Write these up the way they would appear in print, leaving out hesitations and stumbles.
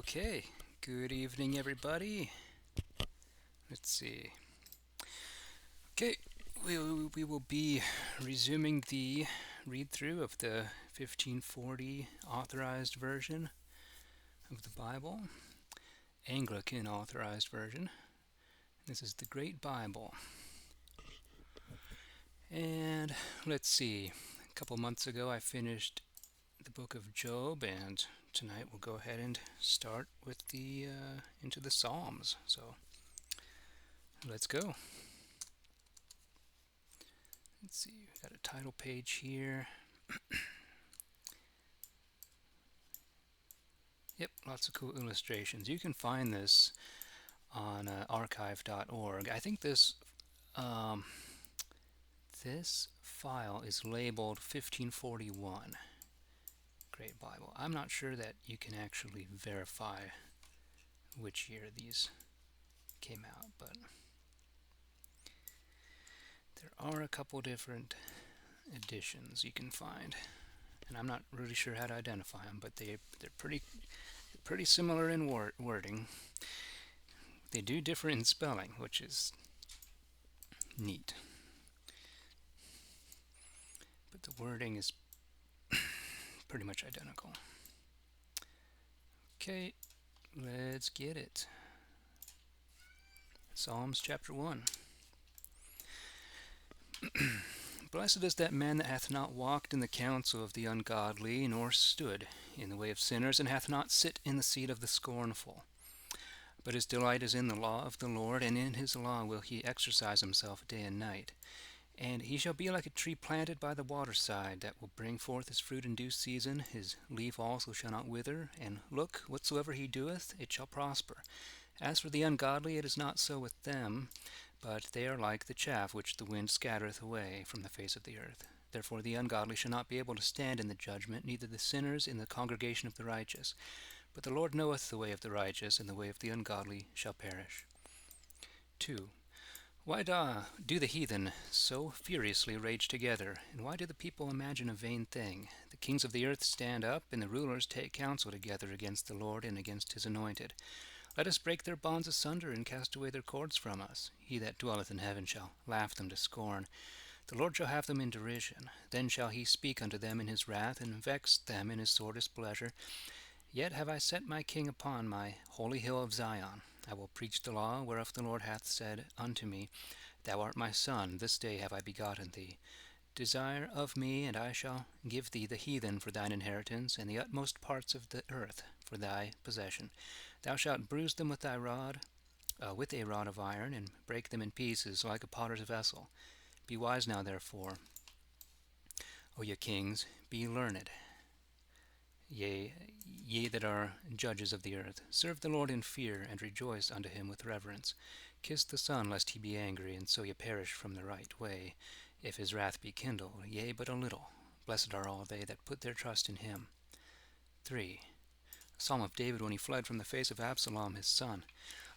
Okay, good evening, everybody. Let's see. Okay, we will be resuming the read through of the 1540 authorized version of the Bible, Anglican authorized version. This is the Great Bible. And let's see, a couple months ago I finished the book of Job, and tonight we'll go ahead and start with the into the Psalms. So let's go. Let's see, we got a title page here. Yep, lots of cool illustrations. You can find this on archive.org. I think um, this file is labeled 1541 Great Bible. I'm not sure that you can actually verify which year these came out, but there are a couple different editions you can find, and I'm not really sure how to identify them, but they're pretty similar in wording. They do differ in spelling, which is neat, but the wording is pretty much identical. Okay, let's get it. Psalms chapter 1. Blessed is that man that hath not walked in the counsel of the ungodly, nor stood in the way of sinners, and hath not sit in the seat of the scornful. But his delight is in the law of the Lord, and in his law will he exercise himself day and night. And he shall be like a tree planted by the waterside, that will bring forth his fruit in due season. His leaf also shall not wither. And look, whatsoever he doeth, it shall prosper. As for the ungodly, it is not so with them, but they are like the chaff which the wind scattereth away from the face of the earth. Therefore the ungodly shall not be able to stand in the judgment, neither the sinners in the congregation of the righteous. But the Lord knoweth the way of the righteous, and the way of the ungodly shall perish. 2. Why do the heathen so furiously rage together? And why do the people imagine a vain thing? The kings of the earth stand up, and the rulers take counsel together against the Lord and against his anointed. Let us break their bonds asunder, and cast away their cords from us. He that dwelleth in heaven shall laugh them to scorn. The Lord shall have them in derision. Then shall he speak unto them in his wrath, and vex them in his sore displeasure. Yet have I set my king upon my holy hill of Zion. I will preach the law whereof the Lord hath said unto me, Thou art my son, this day have I begotten thee. Desire of me, and I shall give thee the heathen for thine inheritance, and the utmost parts of the earth for thy possession. Thou shalt bruise them with thy rod, with a rod of iron, and break them in pieces like a potter's vessel. Be wise now, therefore, O ye kings, be learned. Ye that are judges of the earth, serve the Lord in fear, and rejoice unto him with reverence. Kiss the Son, lest he be angry, and so ye perish from the right way, if his wrath be kindled, yea, but a little. Blessed are all they that put their trust in him. 3. A psalm of David when he fled from the face of Absalom his son.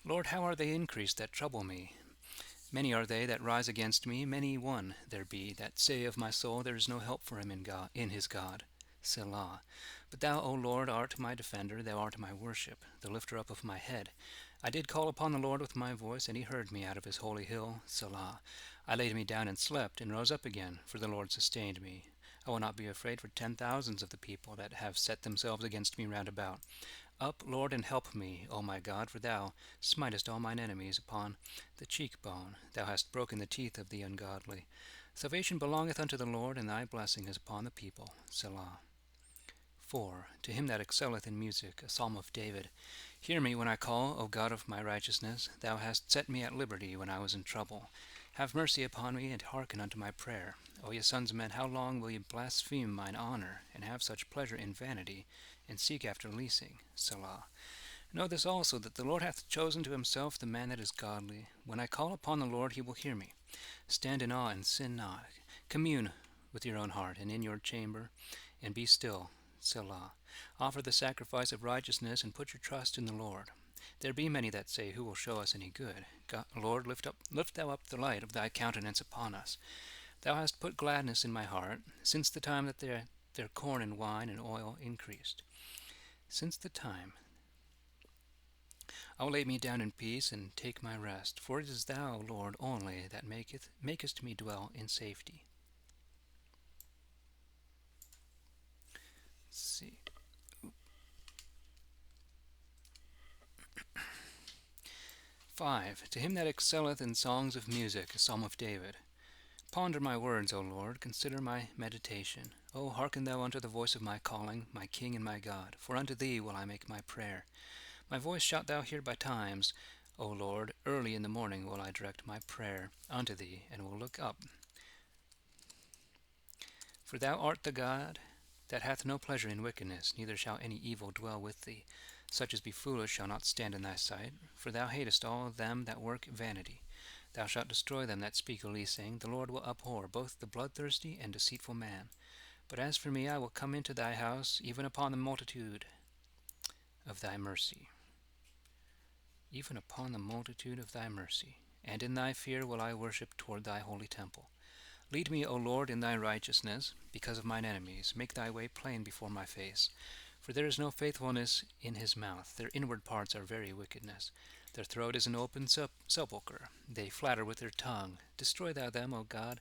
Lord, how are they increased that trouble me? Many are they that rise against me, many one there be that say of my soul, there is no help for him in his God. Selah. But thou, O Lord, art my defender, thou art my worship, the lifter up of my head. I did call upon the Lord with my voice, and he heard me out of his holy hill. Selah. I laid me down and slept, and rose up again, for the Lord sustained me. I will not be afraid for 10,000s of the people that have set themselves against me round about. Up, Lord, and help me, O my God, for thou smitest all mine enemies upon the cheekbone. Thou hast broken the teeth of the ungodly. Salvation belongeth unto the Lord, and thy blessing is upon the people. Selah. 4. To him that excelleth in music, a psalm of David. Hear me when I call, O God of my righteousness. Thou hast set me at liberty when I was in trouble. Have mercy upon me, and hearken unto my prayer. O ye sons of men, how long will ye blaspheme mine honour, and have such pleasure in vanity, and seek after leasing? Selah. Know this also, that the Lord hath chosen to himself the man that is godly. When I call upon the Lord, he will hear me. Stand in awe and sin not. Commune with your own heart, and in your chamber, and be still. Selah. Offer the sacrifice of righteousness, and put your trust in the Lord. There be many that say, Who will show us any good? Lord, lift thou up the light of thy countenance upon us. Thou hast put gladness in my heart, since the time that their corn and wine and oil increased. Since the time I will lay me down in peace and take my rest, for it is thou, Lord, only that makest me dwell in safety. Let's see. 5. To him that excelleth in songs of music, a psalm of David. Ponder my words, O Lord, consider my meditation. O hearken thou unto the voice of my calling, my King and my God, for unto thee will I make my prayer. My voice shalt thou hear by times, O Lord, early in the morning will I direct my prayer unto thee, and will look up. For thou art the God that hath no pleasure in wickedness, neither shall any evil dwell with thee. Such as be foolish shall not stand in thy sight, for thou hatest all them that work vanity. Thou shalt destroy them that speak leasing. The Lord will abhor both the bloodthirsty and deceitful man. But as for me, I will come into thy house, even upon the multitude of thy mercy. Even upon the multitude of thy mercy. And in thy fear will I worship toward thy holy temple. Lead me, O Lord, in thy righteousness, because of mine enemies. Make thy way plain before my face. For there is no faithfulness in his mouth. Their inward parts are very wickedness. Their throat is an open sepulchre. They flatter with their tongue. Destroy thou them, O God.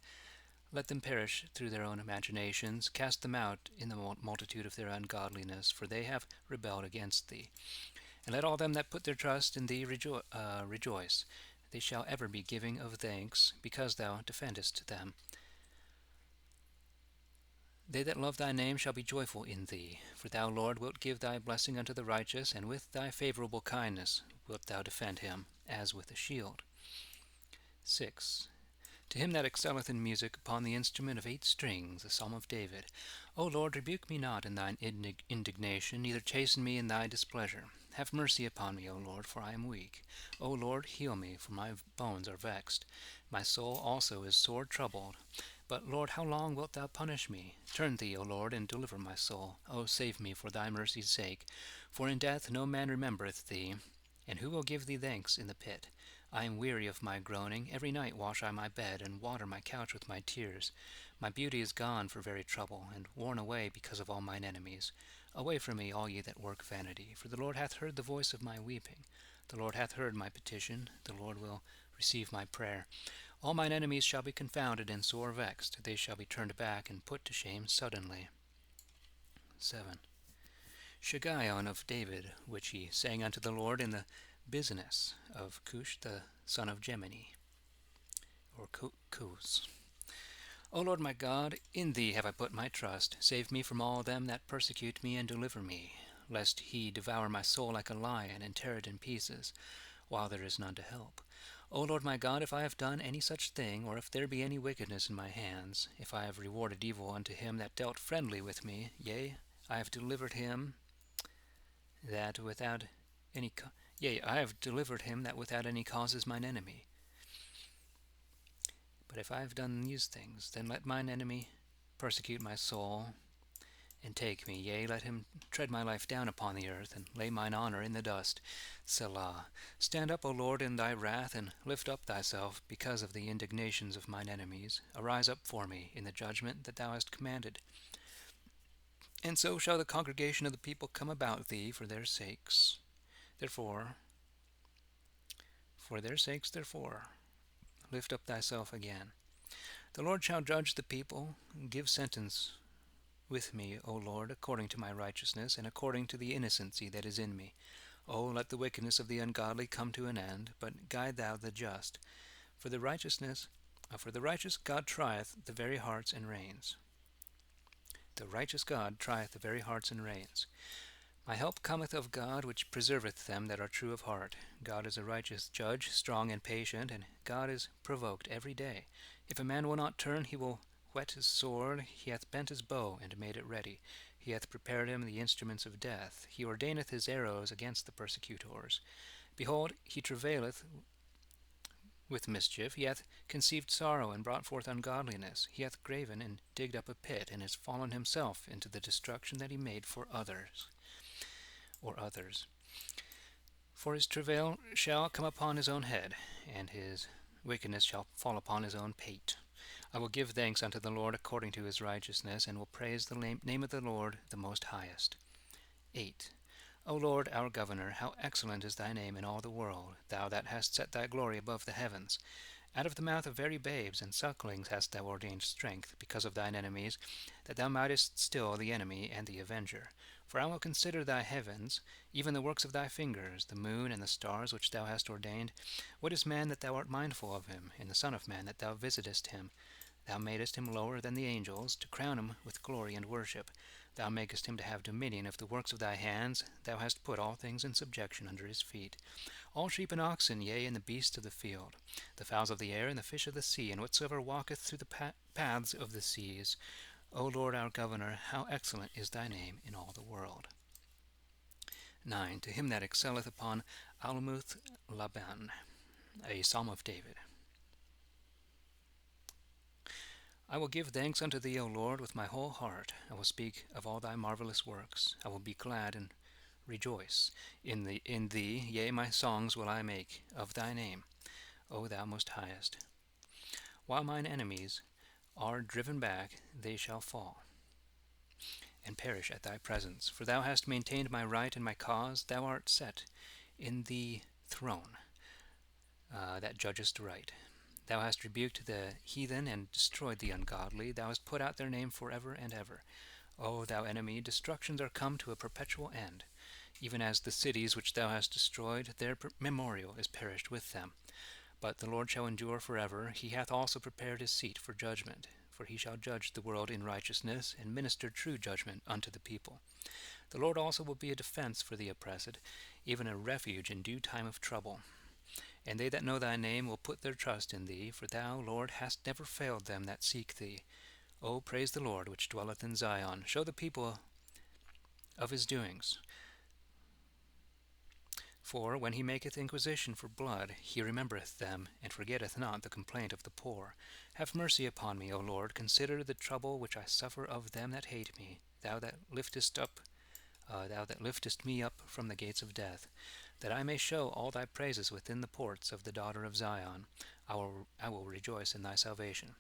Let them perish through their own imaginations. Cast them out in the multitude of their ungodliness, for they have rebelled against thee. And let all them that put their trust in thee rejoice. They shall ever be giving of thanks, because thou defendest them. They that love thy name shall be joyful in thee. For thou, Lord, wilt give thy blessing unto the righteous, and with thy favorable kindness wilt thou defend him, as with a shield. 6. To him that excelleth in music upon the instrument of 8 strings, a psalm of David. O Lord, rebuke me not in thine indignation, neither chasten me in thy displeasure. Have mercy upon me, O Lord, for I am weak. O Lord, heal me, for my bones are vexed. My soul also is sore troubled. But, Lord, how long wilt thou punish me? Turn thee, O Lord, and deliver my soul. O save me for thy mercy's sake. For in death no man remembereth thee, and who will give thee thanks in the pit? I am weary of my groaning. Every night wash I my bed, and water my couch with my tears. My beauty is gone for very trouble, and worn away because of all mine enemies. Away from me, all ye that work vanity, for the Lord hath heard the voice of my weeping. The Lord hath heard my petition. The Lord will receive my prayer. All mine enemies shall be confounded and sore vexed. They shall be turned back and put to shame suddenly. 7. Shiggaion of David, which he sang unto the Lord in the business of Cush the son of Jemini, or Cus. O Lord my God, in thee have I put my trust. Save me from all them that persecute me, and deliver me, lest he devour my soul like a lion, and tear it in pieces, while there is none to help. O Lord my God, if I have done any such thing, or if there be any wickedness in my hands, if I have rewarded evil unto him that dealt friendly with me, yea, I have delivered him that without any I have delivered him that without any cause is mine enemy. But if I have done these things, then let mine enemy persecute my soul, and take me. Yea, let him tread my life down upon the earth, and lay mine honor in the dust. Selah. Stand up, O Lord, in thy wrath, and lift up thyself because of the indignations of mine enemies. Arise up for me in the judgment that thou hast commanded. And so shall the congregation of the people come about thee for their sakes. For their sakes, lift up thyself again. The Lord shall judge the people. Give sentence with me, O Lord, according to my righteousness, and according to the innocency that is in me. O let the wickedness of the ungodly come to an end, but guide thou the just. For the righteous God trieth the very hearts and reins. The righteous God trieth the very hearts and reins. My help cometh of God, which preserveth them that are true of heart. God is a righteous judge, strong and patient, and God is provoked every day. If a man will not turn, he will whet his sword. He hath bent his bow, and made it ready. He hath prepared him the instruments of death. He ordaineth his arrows against the persecutors. Behold, he travaileth with mischief. He hath conceived sorrow, and brought forth ungodliness. He hath graven and digged up a pit, and is fallen himself into the destruction that he made for others. For his travail shall come upon his own head, and his wickedness shall fall upon his own pate. I will give thanks unto the Lord according to his righteousness, and will praise the name of the Lord the Most Highest. 8. O Lord our Governor, how excellent is thy name in all the world, thou that hast set thy glory above the heavens. Out of the mouth of very babes and sucklings hast thou ordained strength, because of thine enemies, that thou mightest still the enemy and the avenger. For I will consider thy heavens, even the works of thy fingers, the moon and the stars which thou hast ordained. What is man that thou art mindful of him, and the son of man that thou visitest him? Thou madest him lower than the angels, to crown him with glory and worship. Thou makest him to have dominion of the works of thy hands. Thou hast put all things in subjection under his feet. All sheep and oxen, yea, and the beasts of the field, the fowls of the air, and the fish of the sea, and whatsoever walketh through the paths of the seas. O Lord our Governor, how excellent is thy name in all the world. 9. To him that excelleth upon Almuth Laban, a psalm of David. I will give thanks unto thee, O Lord, with my whole heart. I will speak of all thy marvelous works. I will be glad and rejoice in thee, yea, my songs will I make of thy name, O thou most highest. While mine enemies are driven back, they shall fall and perish at thy presence. For thou hast maintained my right and my cause. Thou art set in the throne that judgest right. Thou hast rebuked the heathen and destroyed the ungodly. Thou hast put out their name forever and ever. O thou enemy, destructions are come to a perpetual end. Even as the cities which thou hast destroyed, their memorial is perished with them. But the Lord shall endure forever. He hath also prepared his seat for judgment. For he shall judge the world in righteousness, and minister true judgment unto the people. The Lord also will be a defense for the oppressed, even a refuge in due time of trouble. And they that know thy name will put their trust in thee, for thou, Lord, hast never failed them that seek thee. O praise the Lord, which dwelleth in Zion. Show the people of his doings. For when he maketh inquisition for blood, he remembereth them, and forgetteth not the complaint of the poor. Have mercy upon me, O Lord. Consider the trouble which I suffer of them that hate me. Thou that liftest me up from the gates of death, that I may show all thy praises within the ports of the daughter of Zion. I will rejoice in thy salvation.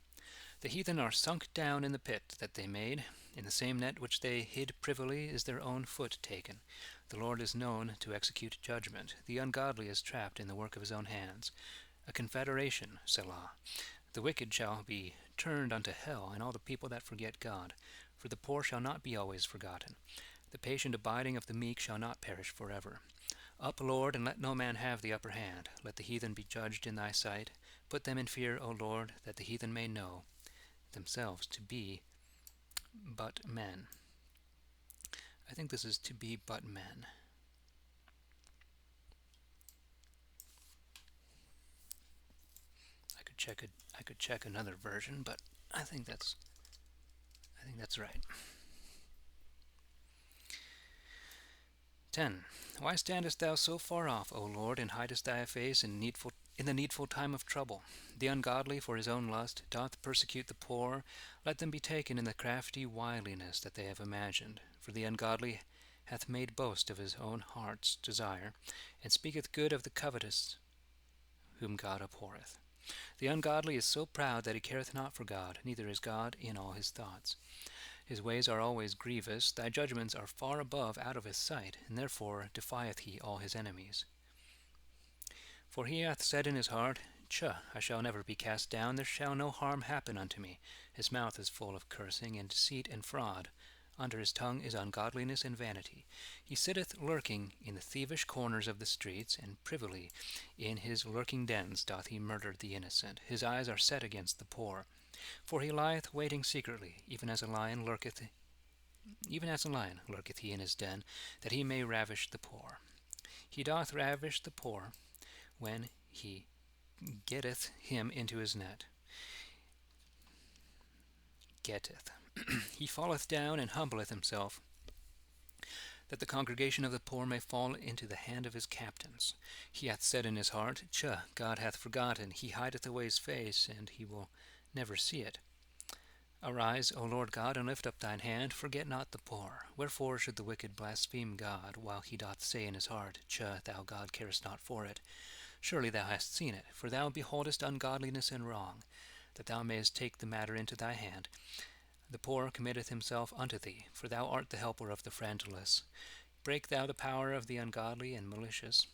The heathen are sunk down in the pit that they made. In the same net which they hid privily is their own foot taken. The Lord is known to execute judgment. The ungodly is trapped in the work of his own hands. A confederation, Selah. The wicked shall be turned unto hell, and all the people that forget God. For the poor shall not be always forgotten. The patient abiding of the meek shall not perish forever. Up, Lord, and let no man have the upper hand. Let the heathen be judged in thy sight. Put them in fear, O Lord, that the heathen may know themselves to be but men. I think this is to be but men. I could check another version, but I think that's right. 10. Why standest thou so far off, O Lord, and hidest thy face in the needful time of trouble? The ungodly, for his own lust, doth persecute the poor. Let them be taken in the crafty wiliness that they have imagined. For the ungodly hath made boast of his own heart's desire, and speaketh good of the covetous, whom God abhorreth. The ungodly is so proud that he careth not for God, neither is God in all his thoughts. His ways are always grievous. Thy judgments are far above out of his sight, and therefore defieth he all his enemies. For he hath said in his heart, I shall never be cast down, there shall no harm happen unto me. His mouth is full of cursing, and deceit, and fraud. Under his tongue is ungodliness and vanity. He sitteth lurking in the thievish corners of the streets, and privily in his lurking dens doth he murder the innocent. His eyes are set against the poor. For he lieth waiting secretly, even as a lion lurketh he in his den, that he may ravish the poor. He doth ravish the poor when he getteth him into his net. He falleth down and humbleth himself, that the congregation of the poor may fall into the hand of his captains. He hath said in his heart, God hath forgotten. He hideth away his face, and he will never see it. Arise, O Lord God, and lift up thine hand. Forget not the poor. Wherefore should the wicked blaspheme God, while he doth say in his heart, thou God carest not for it. Surely thou hast seen it, for thou beholdest ungodliness and wrong, that thou mayest take the matter into thy hand. The poor committeth himself unto thee, for thou art the helper of the friendless. Break thou the power of the ungodly and malicious.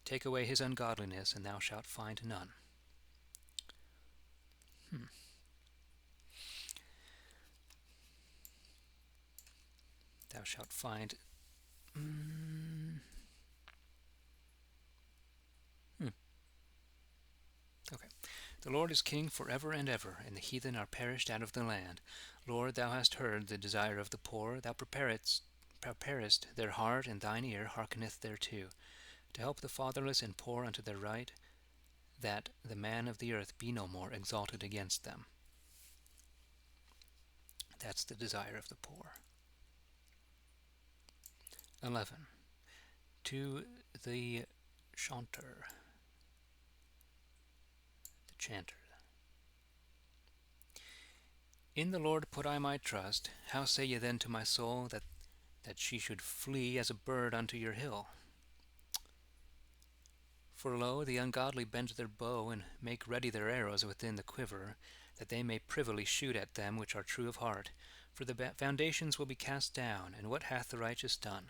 Take away his ungodliness, and thou shalt find none. Thou shalt find... Okay. The Lord is king forever and ever, and the heathen are perished out of the land. Lord, thou hast heard the desire of the poor. Thou preparest their heart, and thine ear hearkeneth thereto, to help the fatherless and poor unto their right, that the man of the earth be no more exalted against them. That's the desire of the poor. 11. To the chanter. The chanter. In the Lord put I my trust. How say ye then to my soul that she should flee as a bird unto your hill? For lo, the ungodly bend their bow, and make ready their arrows within the quiver, that they may privily shoot at them which are true of heart. For the foundations will be cast down, and what hath the righteous done?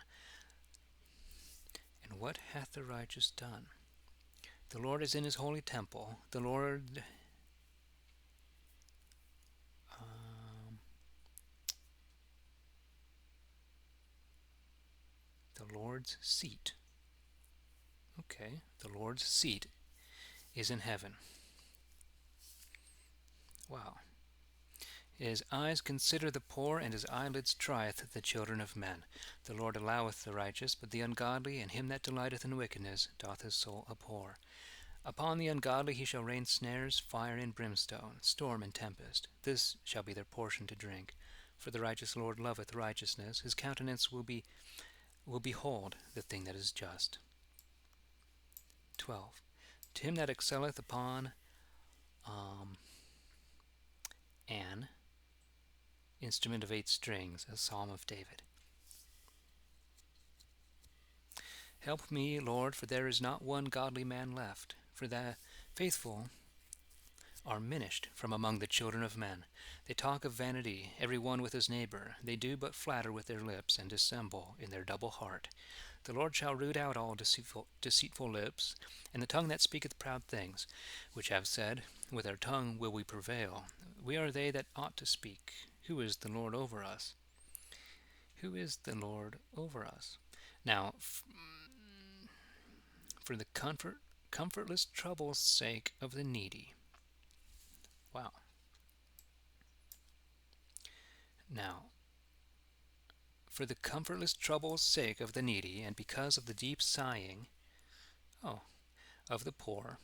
And what hath the righteous done? The Lord is in his holy temple. The Lord's seat. Okay, the Lord's seat is in heaven. Wow. His eyes consider the poor, and his eyelids trieth the children of men. The Lord alloweth the righteous, but the ungodly and him that delighteth in wickedness doth his soul abhor. Upon the ungodly he shall rain snares, fire and brimstone, storm and tempest. This shall be their portion to drink. For the righteous Lord loveth righteousness. His countenance will behold the thing that is just. 12. To him that excelleth upon an instrument of 8 strings, a psalm of David. Help me, Lord, for there is not one godly man left, for the faithful are minished from among the children of men. They talk of vanity, every one with his neighbor. They do but flatter with their lips, and dissemble in their double heart. The Lord shall root out all deceitful lips, and the tongue that speaketh proud things, which have said, with our tongue will we prevail. We are they that ought to speak. Who is the Lord over us? Who is the Lord over us? Now, for the comfortless trouble's sake of the needy. Wow. Now, for the comfortless trouble's sake of the needy, and because of the deep sighing, of the poor,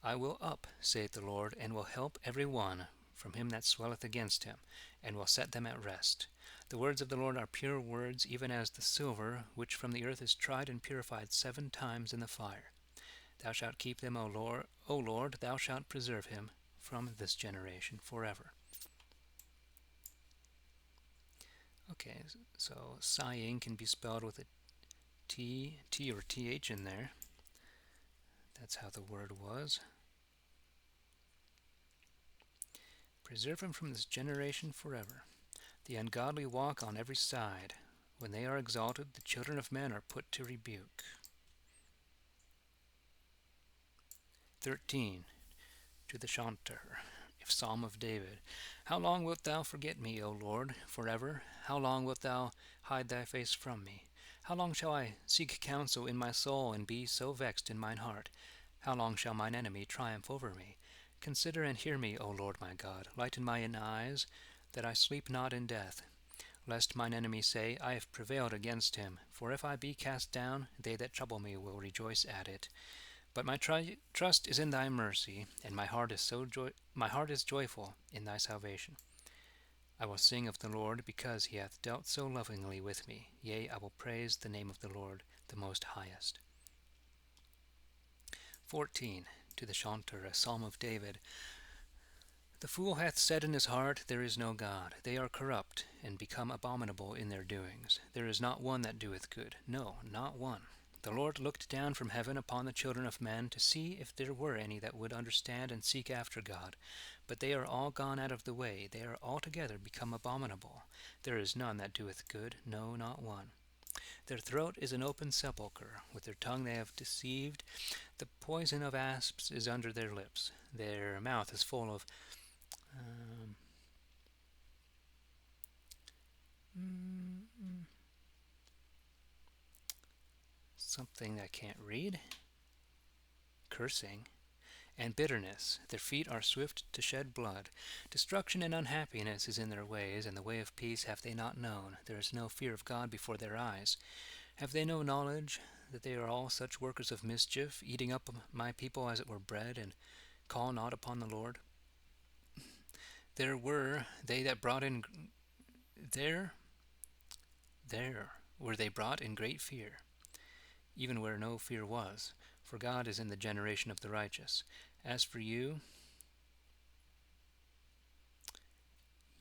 I will up, saith the Lord, and will help every one from him that swelleth against him, and will set them at rest. The words of the Lord are pure words, even as the silver, which from the earth is tried and purified 7 times in the fire. Thou shalt keep them, O Lord, thou shalt preserve him from this generation forever. Okay, so sighing can be spelled with a T or TH in there. That's how the word was. Preserve him from this generation forever. The ungodly walk on every side. When they are exalted, the children of men are put to rebuke. 13. To the chanter, a psalm of David. How long wilt thou forget me, O Lord, forever? How long wilt thou hide thy face from me? How long shall I seek counsel in my soul, and be so vexed in mine heart? How long shall mine enemy triumph over me? Consider and hear me, O Lord my God. Lighten mine eyes, that I sleep not in death. Lest mine enemy say, I have prevailed against him. For if I be cast down, they that trouble me will rejoice at it. But my trust is in thy mercy, and my heart is joyful in thy salvation. I will sing of the Lord, because he hath dealt so lovingly with me. Yea, I will praise the name of the Lord, the Most Highest. 14. To the chanter, a psalm of David. The fool hath said in his heart, There is no God. They are corrupt, and become abominable in their doings. There is not one that doeth good, no, not one. The Lord looked down from heaven upon the children of men, to see if there were any that would understand and seek after God. But they are all gone out of the way. They are altogether become abominable. There is none that doeth good, no, not one. Their throat is an open sepulchre. With their tongue they have deceived. The poison of asps is under their lips. Their mouth is full of um, something I can't read. Cursing and bitterness. Their feet are swift to shed blood. Destruction and unhappiness is in their ways, and the way of peace have they not known. There is no fear of God before their eyes. Have they no knowledge that they are all such workers of mischief, eating up my people as it were bread, and call not upon the Lord? There were they that brought in there were they brought in great fear, even where no fear was, for God is in the generation of the righteous. As for you,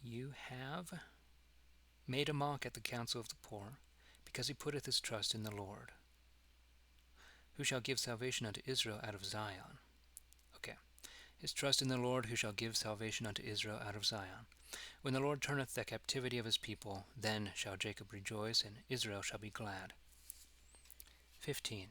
you have made a mock at the counsel of the poor, because he putteth his trust in the Lord. Who shall give salvation unto Israel out of Zion? Okay. His trust in the Lord, who shall give salvation unto Israel out of Zion. When the Lord turneth the captivity of his people, then shall Jacob rejoice, and Israel shall be glad. 15.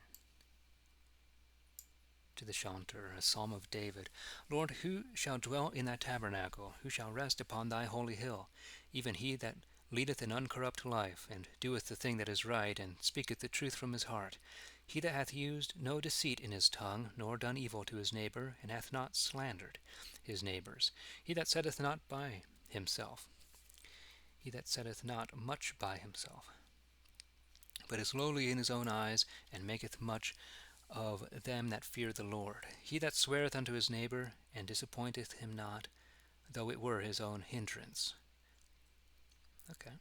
To the chanter, a psalm of David. Lord, who shall dwell in thy tabernacle? Who shall rest upon thy holy hill? Even he that leadeth an uncorrupt life, and doeth the thing that is right, and speaketh the truth from his heart. He that hath used no deceit in his tongue, nor done evil to his neighbor, and hath not slandered his neighbors. He that setteth not by himself. He that setteth not much by himself, but is lowly in his own eyes, and maketh much of them that fear the Lord. He that sweareth unto his neighbor, and disappointeth him not, though it were his own hindrance. Okay,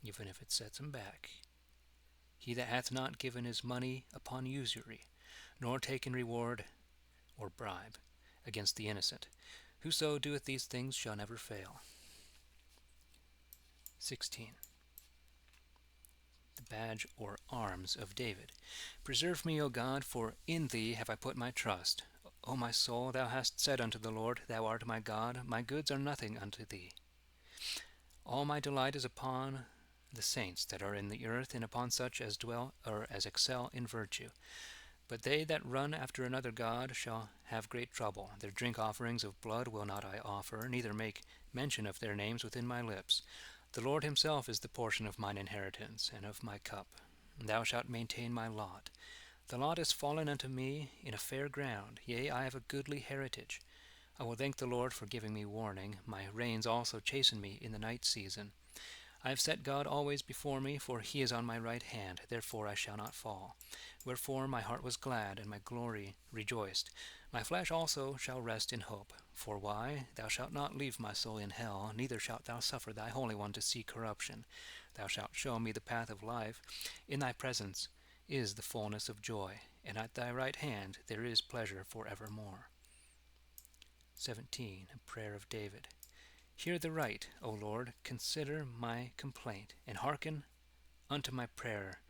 even if it sets him back. He that hath not given his money upon usury, nor taken reward or bribe against the innocent. Whoso doeth these things shall never fail. 16. The badge or arms of David. Preserve me, O God, for in thee have I put my trust. O my soul, thou hast said unto the Lord, Thou art my God, my goods are nothing unto thee. All my delight is upon the saints that are in the earth, and upon such as dwell or as excel in virtue. But they that run after another god shall have great trouble. Their drink offerings of blood will not I offer, neither make mention of their names within my lips. The Lord himself is the portion of mine inheritance, and of my cup. Thou shalt maintain my lot. The lot is fallen unto me in a fair ground, yea, I have a goodly heritage. I will thank the Lord for giving me warning. My reins also chasten me in the night season. I have set God always before me, for he is on my right hand, therefore I shall not fall. Wherefore my heart was glad, and my glory rejoiced. My flesh also shall rest in hope. For why? Thou shalt not leave my soul in hell, neither shalt thou suffer thy Holy One to see corruption. Thou shalt show me the path of life. In thy presence is the fullness of joy, and at thy right hand there is pleasure for evermore. 17. A prayer of David. Hear the right, O Lord, consider my complaint, and hearken unto my prayer,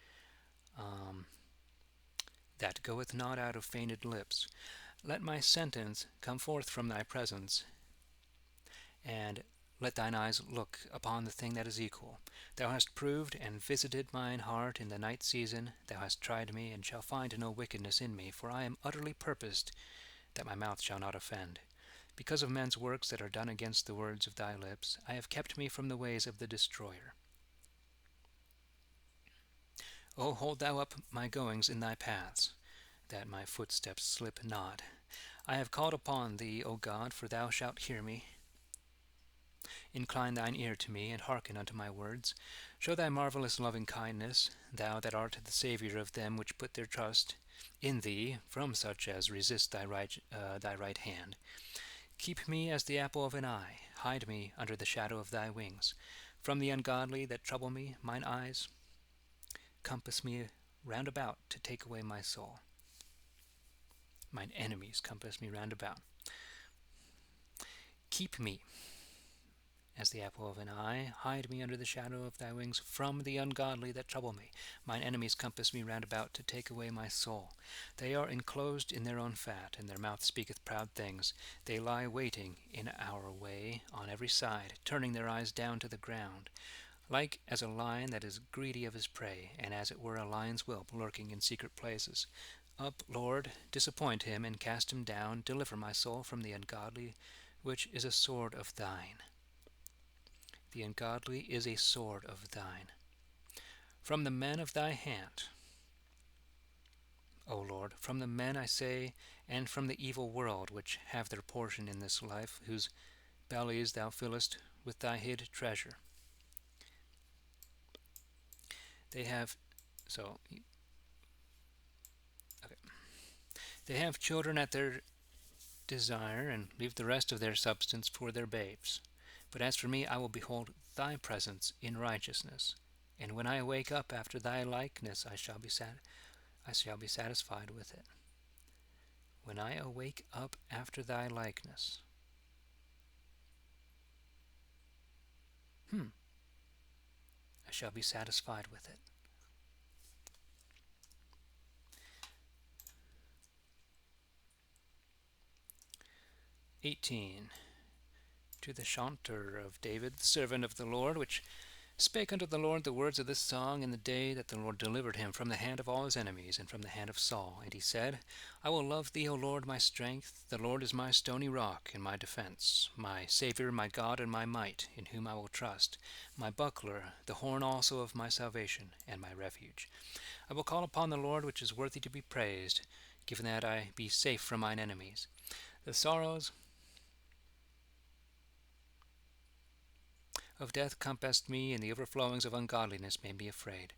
that goeth not out of feigned lips. Let my sentence come forth from thy presence, and let thine eyes look upon the thing that is equal. Thou hast proved and visited mine heart in the night season. Thou hast tried me, and shalt find no wickedness in me, for I am utterly purposed that my mouth shall not offend. Because of men's works that are done against the words of thy lips, I have kept me from the ways of the destroyer. O hold thou up my goings in thy paths, that my footsteps slip not. I have called upon thee, O God, for thou shalt hear me. Incline thine ear to me, and hearken unto my words. Show thy marvelous loving kindness, thou that art the Saviour of them which put their trust in thee, from such as resist thy right hand. Keep me as the apple of an eye. Hide me under the shadow of thy wings. From the ungodly that trouble me, mine eyes compass me round about to take away my soul. Mine enemies compass me round about. Keep me as the apple of an eye. Hide me under the shadow of thy wings from the ungodly that trouble me. Mine enemies compass me round about to take away my soul. They are enclosed in their own fat, and their mouth speaketh proud things. They lie waiting in our way on every side, turning their eyes down to the ground. like as a lion that is greedy of his prey, and as it were a lion's whelp lurking in secret places. Up, Lord, disappoint him, and cast him down. Deliver my soul from the ungodly, which is a sword of thine. The ungodly is a sword of thine. From the men of thy hand, O Lord, from the men, I say, and from the evil world, which have their portion in this life, whose bellies thou fillest with thy hid treasure. They have so okay. They have children at their desire, and leave the rest of their substance for their babes. But as for me, I will behold thy presence in righteousness, and when I wake up after thy likeness, I shall be satisfied with it. When I awake up after thy likeness. I shall be satisfied with it. 18. To the chanter of David, the servant of the Lord, which spake unto the Lord the words of this song in the day that the Lord delivered him from the hand of all his enemies, and from the hand of Saul. And he said, I will love thee, O Lord, my strength. The Lord is my stony rock and my defense, my Saviour, my God, and my might, in whom I will trust, my buckler, the horn also of my salvation, and my refuge. I will call upon the Lord, which is worthy to be praised, given that I be safe from mine enemies. The sorrows of death compassed me, and the overflowings of ungodliness made me afraid.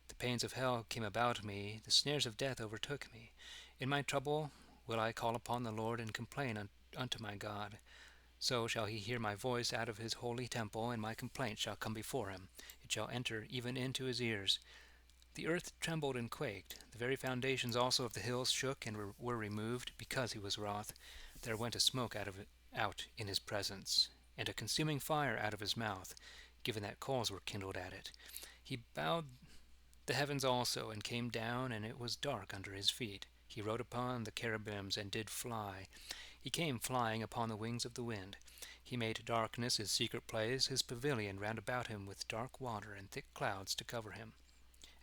The pains of hell came about me, the snares of death overtook me. In my trouble will I call upon the Lord, and complain unto my God. So shall he hear my voice out of his holy temple, and my complaint shall come before him. It shall enter even into his ears. The earth trembled and quaked. The very foundations also of the hills shook and were removed, because he was wroth. There went a smoke out in his presence, and a consuming fire out of his mouth, given that coals were kindled at it. He bowed the heavens also, and came down, and it was dark under his feet. He rode upon the cherubims, and did fly. He came flying upon the wings of the wind. He made darkness his secret place, his pavilion round about him, with dark water and thick clouds to cover him.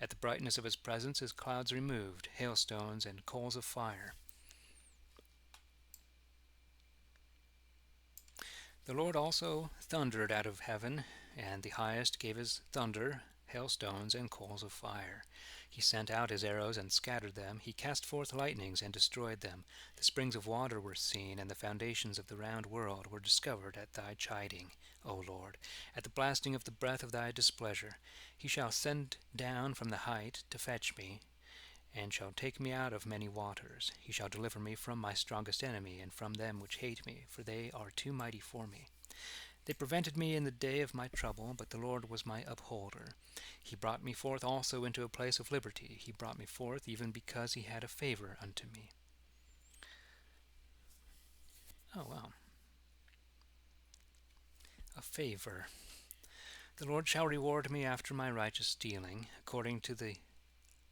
At the brightness of his presence his clouds removed, hailstones and coals of fire. The Lord also thundered out of heaven, and the highest gave his thunder, hailstones, and coals of fire. He sent out his arrows and scattered them. He cast forth lightnings and destroyed them. The springs of water were seen, and the foundations of the round world were discovered at thy chiding, O Lord, at the blasting of the breath of thy displeasure. He shall send down from the height to fetch me, and shall take me out of many waters. He shall deliver me from my strongest enemy, and from them which hate me, for they are too mighty for me. They prevented me in the day of my trouble, but the Lord was my upholder. He brought me forth also into a place of liberty. He brought me forth even because he had a favor unto me. Oh, wow. A favor. The Lord shall reward me after my righteous dealing, according to the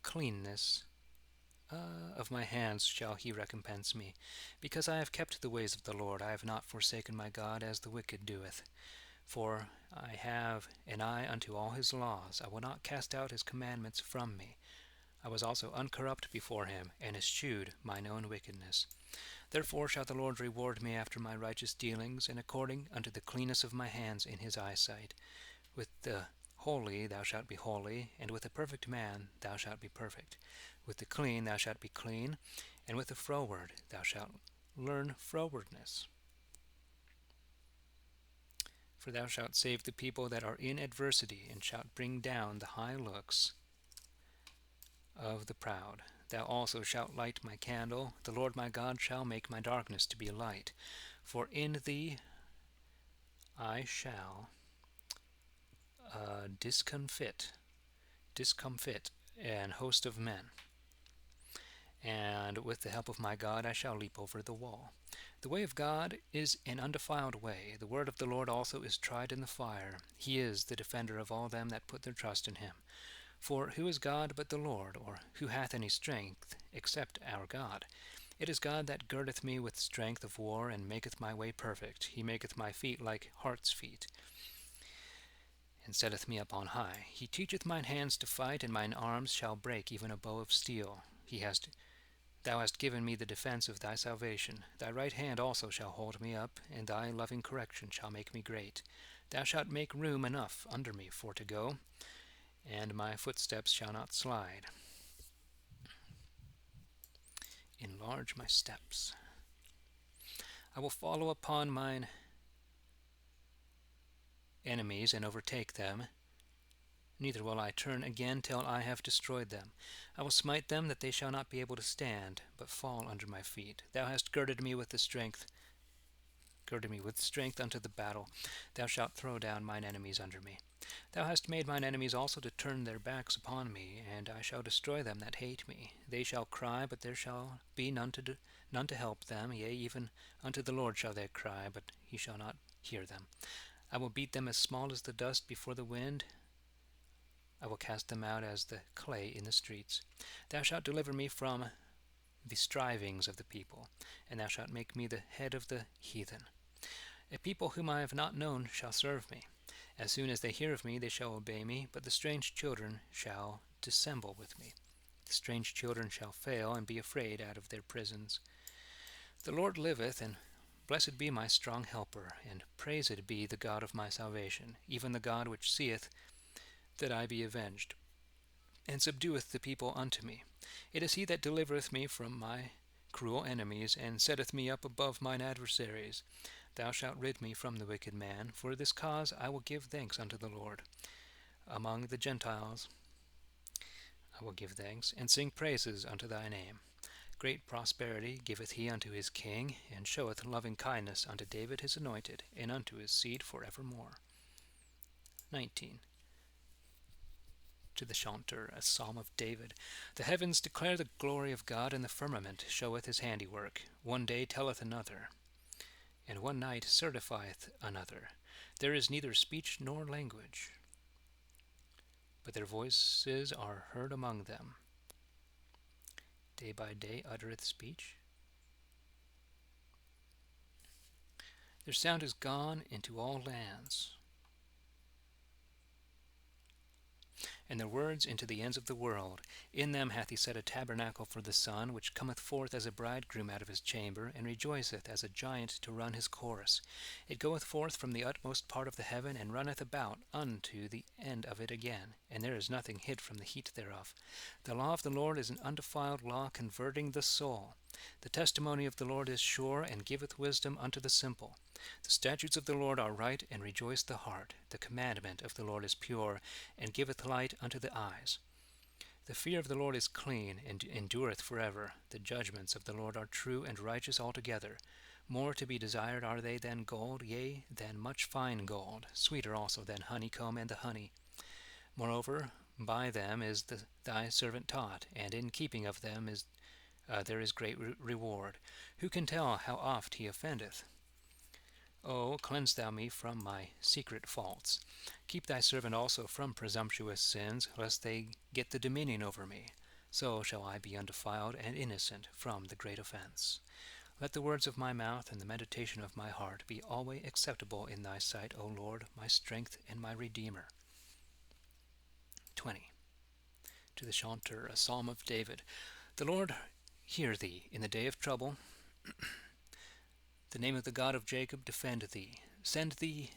cleanness of my hands shall he recompense me. Because I have kept the ways of the Lord, I have not forsaken my God, as the wicked doeth. For I have an eye unto all his laws. I will not cast out his commandments from me. I was also uncorrupt before him, and eschewed mine own wickedness. Therefore shall the Lord reward me after my righteous dealings, and according unto the cleanness of my hands in his eyesight. With the holy thou shalt be holy, and with a perfect man thou shalt be perfect. With the clean thou shalt be clean, and with the froward thou shalt learn frowardness. For thou shalt save the people that are in adversity, and shalt bring down the high looks of the proud. Thou also shalt light my candle. The Lord my God shall make my darkness to be light. For in thee I shall discomfit an host of men. And with the help of my God I shall leap over the wall. The way of God is an undefiled way. The word of the Lord also is tried in the fire. He is the defender of all them that put their trust in him. For who is God but the Lord, or who hath any strength except our God? It is God that girdeth me with strength of war, and maketh my way perfect. He maketh my feet like hart's feet, and setteth me up on high. He teacheth mine hands to fight, and mine arms shall break even a bow of steel. Thou hast given me the defense of thy salvation. Thy right hand also shall hold me up, and thy loving correction shall make me great. Thou shalt make room enough under me for to go, and my footsteps shall not slide. Enlarge my steps. I will follow upon mine enemies and overtake them, neither will I turn again till I have destroyed them. I will smite them that they shall not be able to stand, but fall under my feet. Thou hast girded me with strength unto the battle. Thou shalt throw down mine enemies under me. Thou hast made mine enemies also to turn their backs upon me, and I shall destroy them that hate me. They shall cry, but there shall be none to help them. Yea, even unto the Lord shall they cry, but he shall not hear them. I will beat them as small as the dust before the wind. I will cast them out as the clay in the streets. Thou shalt deliver me from the strivings of the people, and thou shalt make me the head of the heathen. A people whom I have not known shall serve me. As soon as they hear of me, they shall obey me, but the strange children shall dissemble with me. The strange children shall fail, and be afraid out of their prisons. The Lord liveth, and blessed be my strong helper, and praised be the God of my salvation, even the God which seeth that I be avenged, and subdueth the people unto me. It is he that delivereth me from my cruel enemies, and setteth me up above mine adversaries. Thou shalt rid me from the wicked man. For this cause I will give thanks unto the Lord. Among the Gentiles I will give thanks, and sing praises unto thy name. Great prosperity giveth he unto his king, and showeth loving kindness unto David his anointed, and unto his seed for evermore. 19. To the chanter, a psalm of David. The heavens declare the glory of God, and the firmament showeth his handiwork. One day telleth another, and one night certifieth another. There is neither speech nor language, but their voices are heard among them. Day by day uttereth speech. Their sound is gone into all lands, and their words into the ends of the world. In them hath he set a tabernacle for the sun, which cometh forth as a bridegroom out of his chamber, and rejoiceth as a giant to run his course. It goeth forth from the utmost part of the heaven, and runneth about unto the end of it again, and there is nothing hid from the heat thereof. The law of the Lord is an undefiled law, converting the soul. The testimony of the Lord is sure, and giveth wisdom unto the simple. The statutes of the Lord are right, and rejoice the heart. The commandment of the Lord is pure, and giveth light unto the eyes. The fear of the Lord is clean, and endureth forever. The judgments of the Lord are true and righteous altogether. More to be desired are they than gold, yea, than much fine gold, sweeter also than honeycomb and the honey. Moreover, by them is thy servant taught, and in keeping of them there is great reward. Who can tell how oft he offendeth? O, cleanse thou me from my secret faults. Keep thy servant also from presumptuous sins, lest they get the dominion over me. So shall I be undefiled and innocent from the great offense. Let the words of my mouth and the meditation of my heart be always acceptable in thy sight, O Lord, my strength and my Redeemer. 20. To the chanter, a psalm of David. The Lord hear thee in the day of trouble. The name of the God of Jacob defend thee. Send thee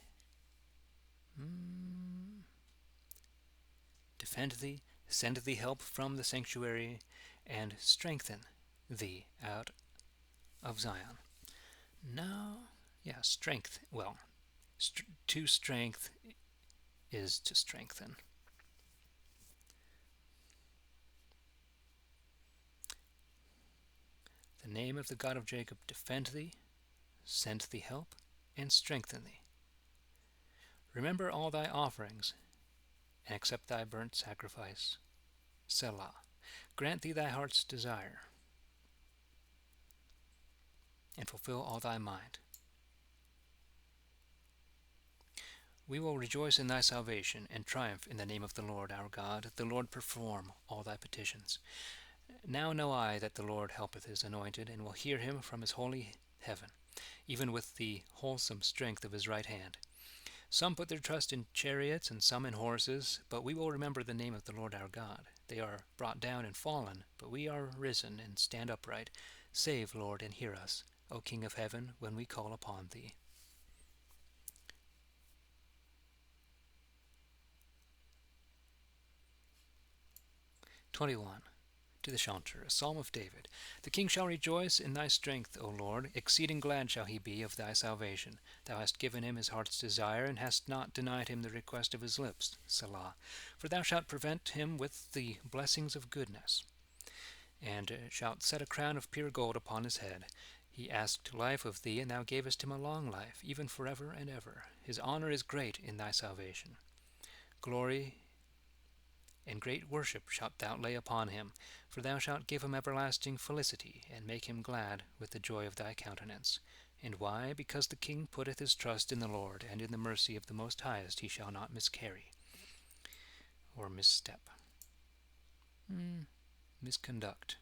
help from the sanctuary, and strengthen thee out of Zion. Strength. Well, to strength is to strengthen. The name of the God of Jacob defend thee, send thee help, and strengthen thee. Remember all thy offerings, and accept thy burnt sacrifice. Selah. Grant thee thy heart's desire, and fulfill all thy mind. We will rejoice in thy salvation, and triumph in the name of the Lord our God. The Lord perform all thy petitions. Now know I that the Lord helpeth his anointed, and will hear him from his holy heaven, even with the wholesome strength of his right hand. Some put their trust in chariots and some in horses, but we will remember the name of the Lord our God. They are brought down and fallen, but we are risen and stand upright. Save, Lord, and hear us, O King of heaven, when we call upon thee. 21. To the Chanter, a psalm of David. The king shall rejoice in thy strength, O Lord. Exceeding glad shall he be of thy salvation. Thou hast given him his heart's desire, and hast not denied him the request of his lips. Selah. For thou shalt prevent him with the blessings of goodness, and shalt set a crown of pure gold upon his head. He asked life of thee, and thou gavest him a long life, even forever and ever. His honor is great in thy salvation. Glory and great worship shalt thou lay upon him, for thou shalt give him everlasting felicity, and make him glad with the joy of thy countenance. And why? Because the king putteth his trust in the Lord, and in the mercy of the Most Highest he shall not miscarry, or misstep, misconduct.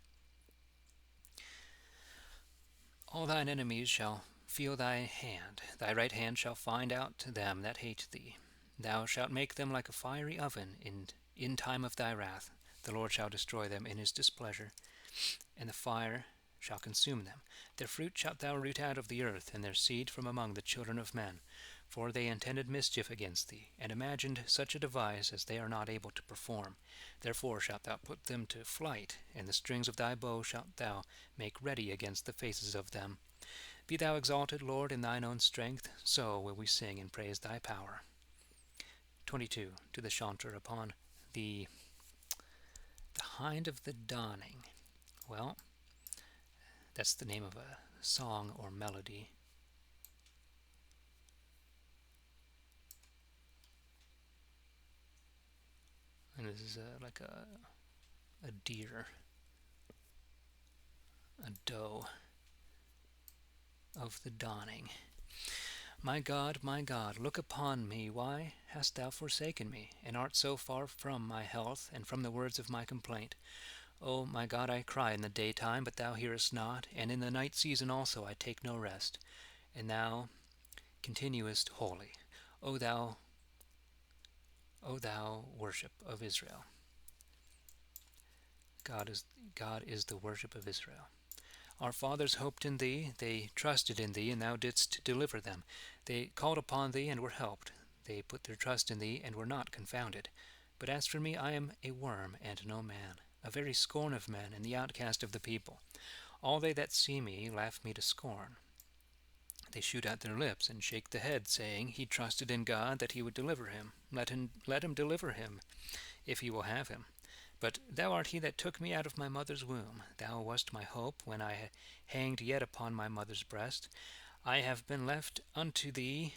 All thine enemies shall feel thy hand. Thy right hand shall find out them that hate thee. Thou shalt make them like a fiery oven in time of thy wrath. The Lord shall destroy them in his displeasure, and the fire shall consume them. Their fruit shalt thou root out of the earth, and their seed from among the children of men. For they intended mischief against thee, and imagined such a device as they are not able to perform. Therefore shalt thou put them to flight, and the strings of thy bow shalt thou make ready against the faces of them. Be thou exalted, Lord, in thine own strength, so will we sing and praise thy power. 22. To the Chanter, upon the hind of the dawning. Well, that's the name of a song or melody. And this is like a deer, a doe of the dawning. My God, look upon me. Why hast thou forsaken me, and art so far from my health, and from the words of my complaint? O my God, I cry in the daytime, but thou hearest not, and in the night season also I take no rest. And thou continuest holy, O thou worship of Israel. God is the worship of Israel. Our fathers hoped in thee, they trusted in thee, and thou didst deliver them. They called upon thee and were helped. They put their trust in thee and were not confounded. But as for me, I am a worm and no man, a very scorn of men, and the outcast of the people. All they that see me laugh me to scorn. They shoot out their lips and shake the head, saying, He trusted in God that he would deliver him. Let him deliver him, if he will have him. But thou art he that took me out of my mother's womb. Thou wast my hope when I hanged yet upon my mother's breast. I have been left unto thee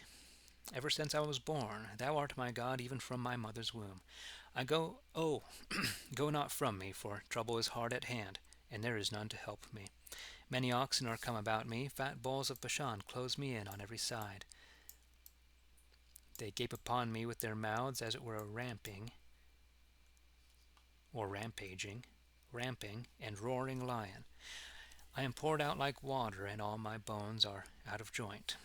ever since I was born. Thou art my God even from my mother's womb. Go not from me, for trouble is hard at hand, and there is none to help me. Many oxen are come about me, fat bulls of Bashan close me in on every side. They gape upon me with their mouths as it were a ramping, ramping, and roaring lion. I am poured out like water, and all my bones are out of joint.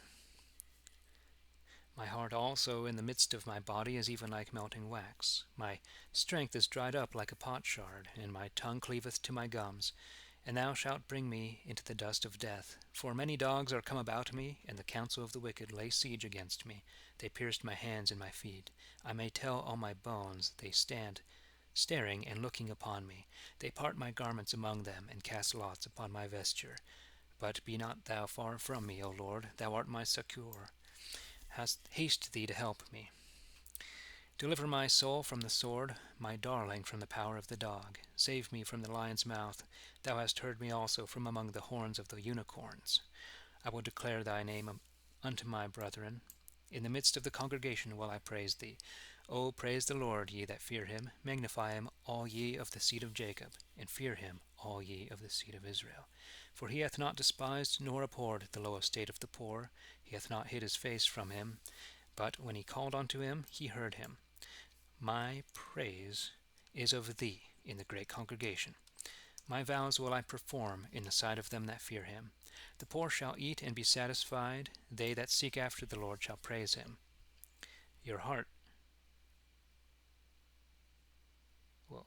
My heart also in the midst of my body is even like melting wax. My strength is dried up like a potsherd, and my tongue cleaveth to my gums. And thou shalt bring me into the dust of death. For many dogs are come about me, and the counsel of the wicked lay siege against me. They pierced my hands and my feet. I may tell all my bones. They stand staring and looking upon me. They part my garments among them, and cast lots upon my vesture. But be not thou far from me, O Lord. Thou art my succour. Haste thee to help me. Deliver my soul from the sword, my darling from the power of the dog. Save me from the lion's mouth. Thou hast heard me also from among the horns of the unicorns. I will declare thy name unto my brethren. In the midst of the congregation will I praise thee. O praise the Lord, ye that fear him. Magnify him, all ye of the seed of Jacob, and fear him, all ye of the seed of Israel. For he hath not despised nor abhorred the low estate of the poor. He hath not hid his face from him, but when he called unto him, he heard him. My praise is of thee in the great congregation. My vows will I perform in the sight of them that fear him. The poor shall eat and be satisfied. They that seek after the Lord shall praise him. Your heart will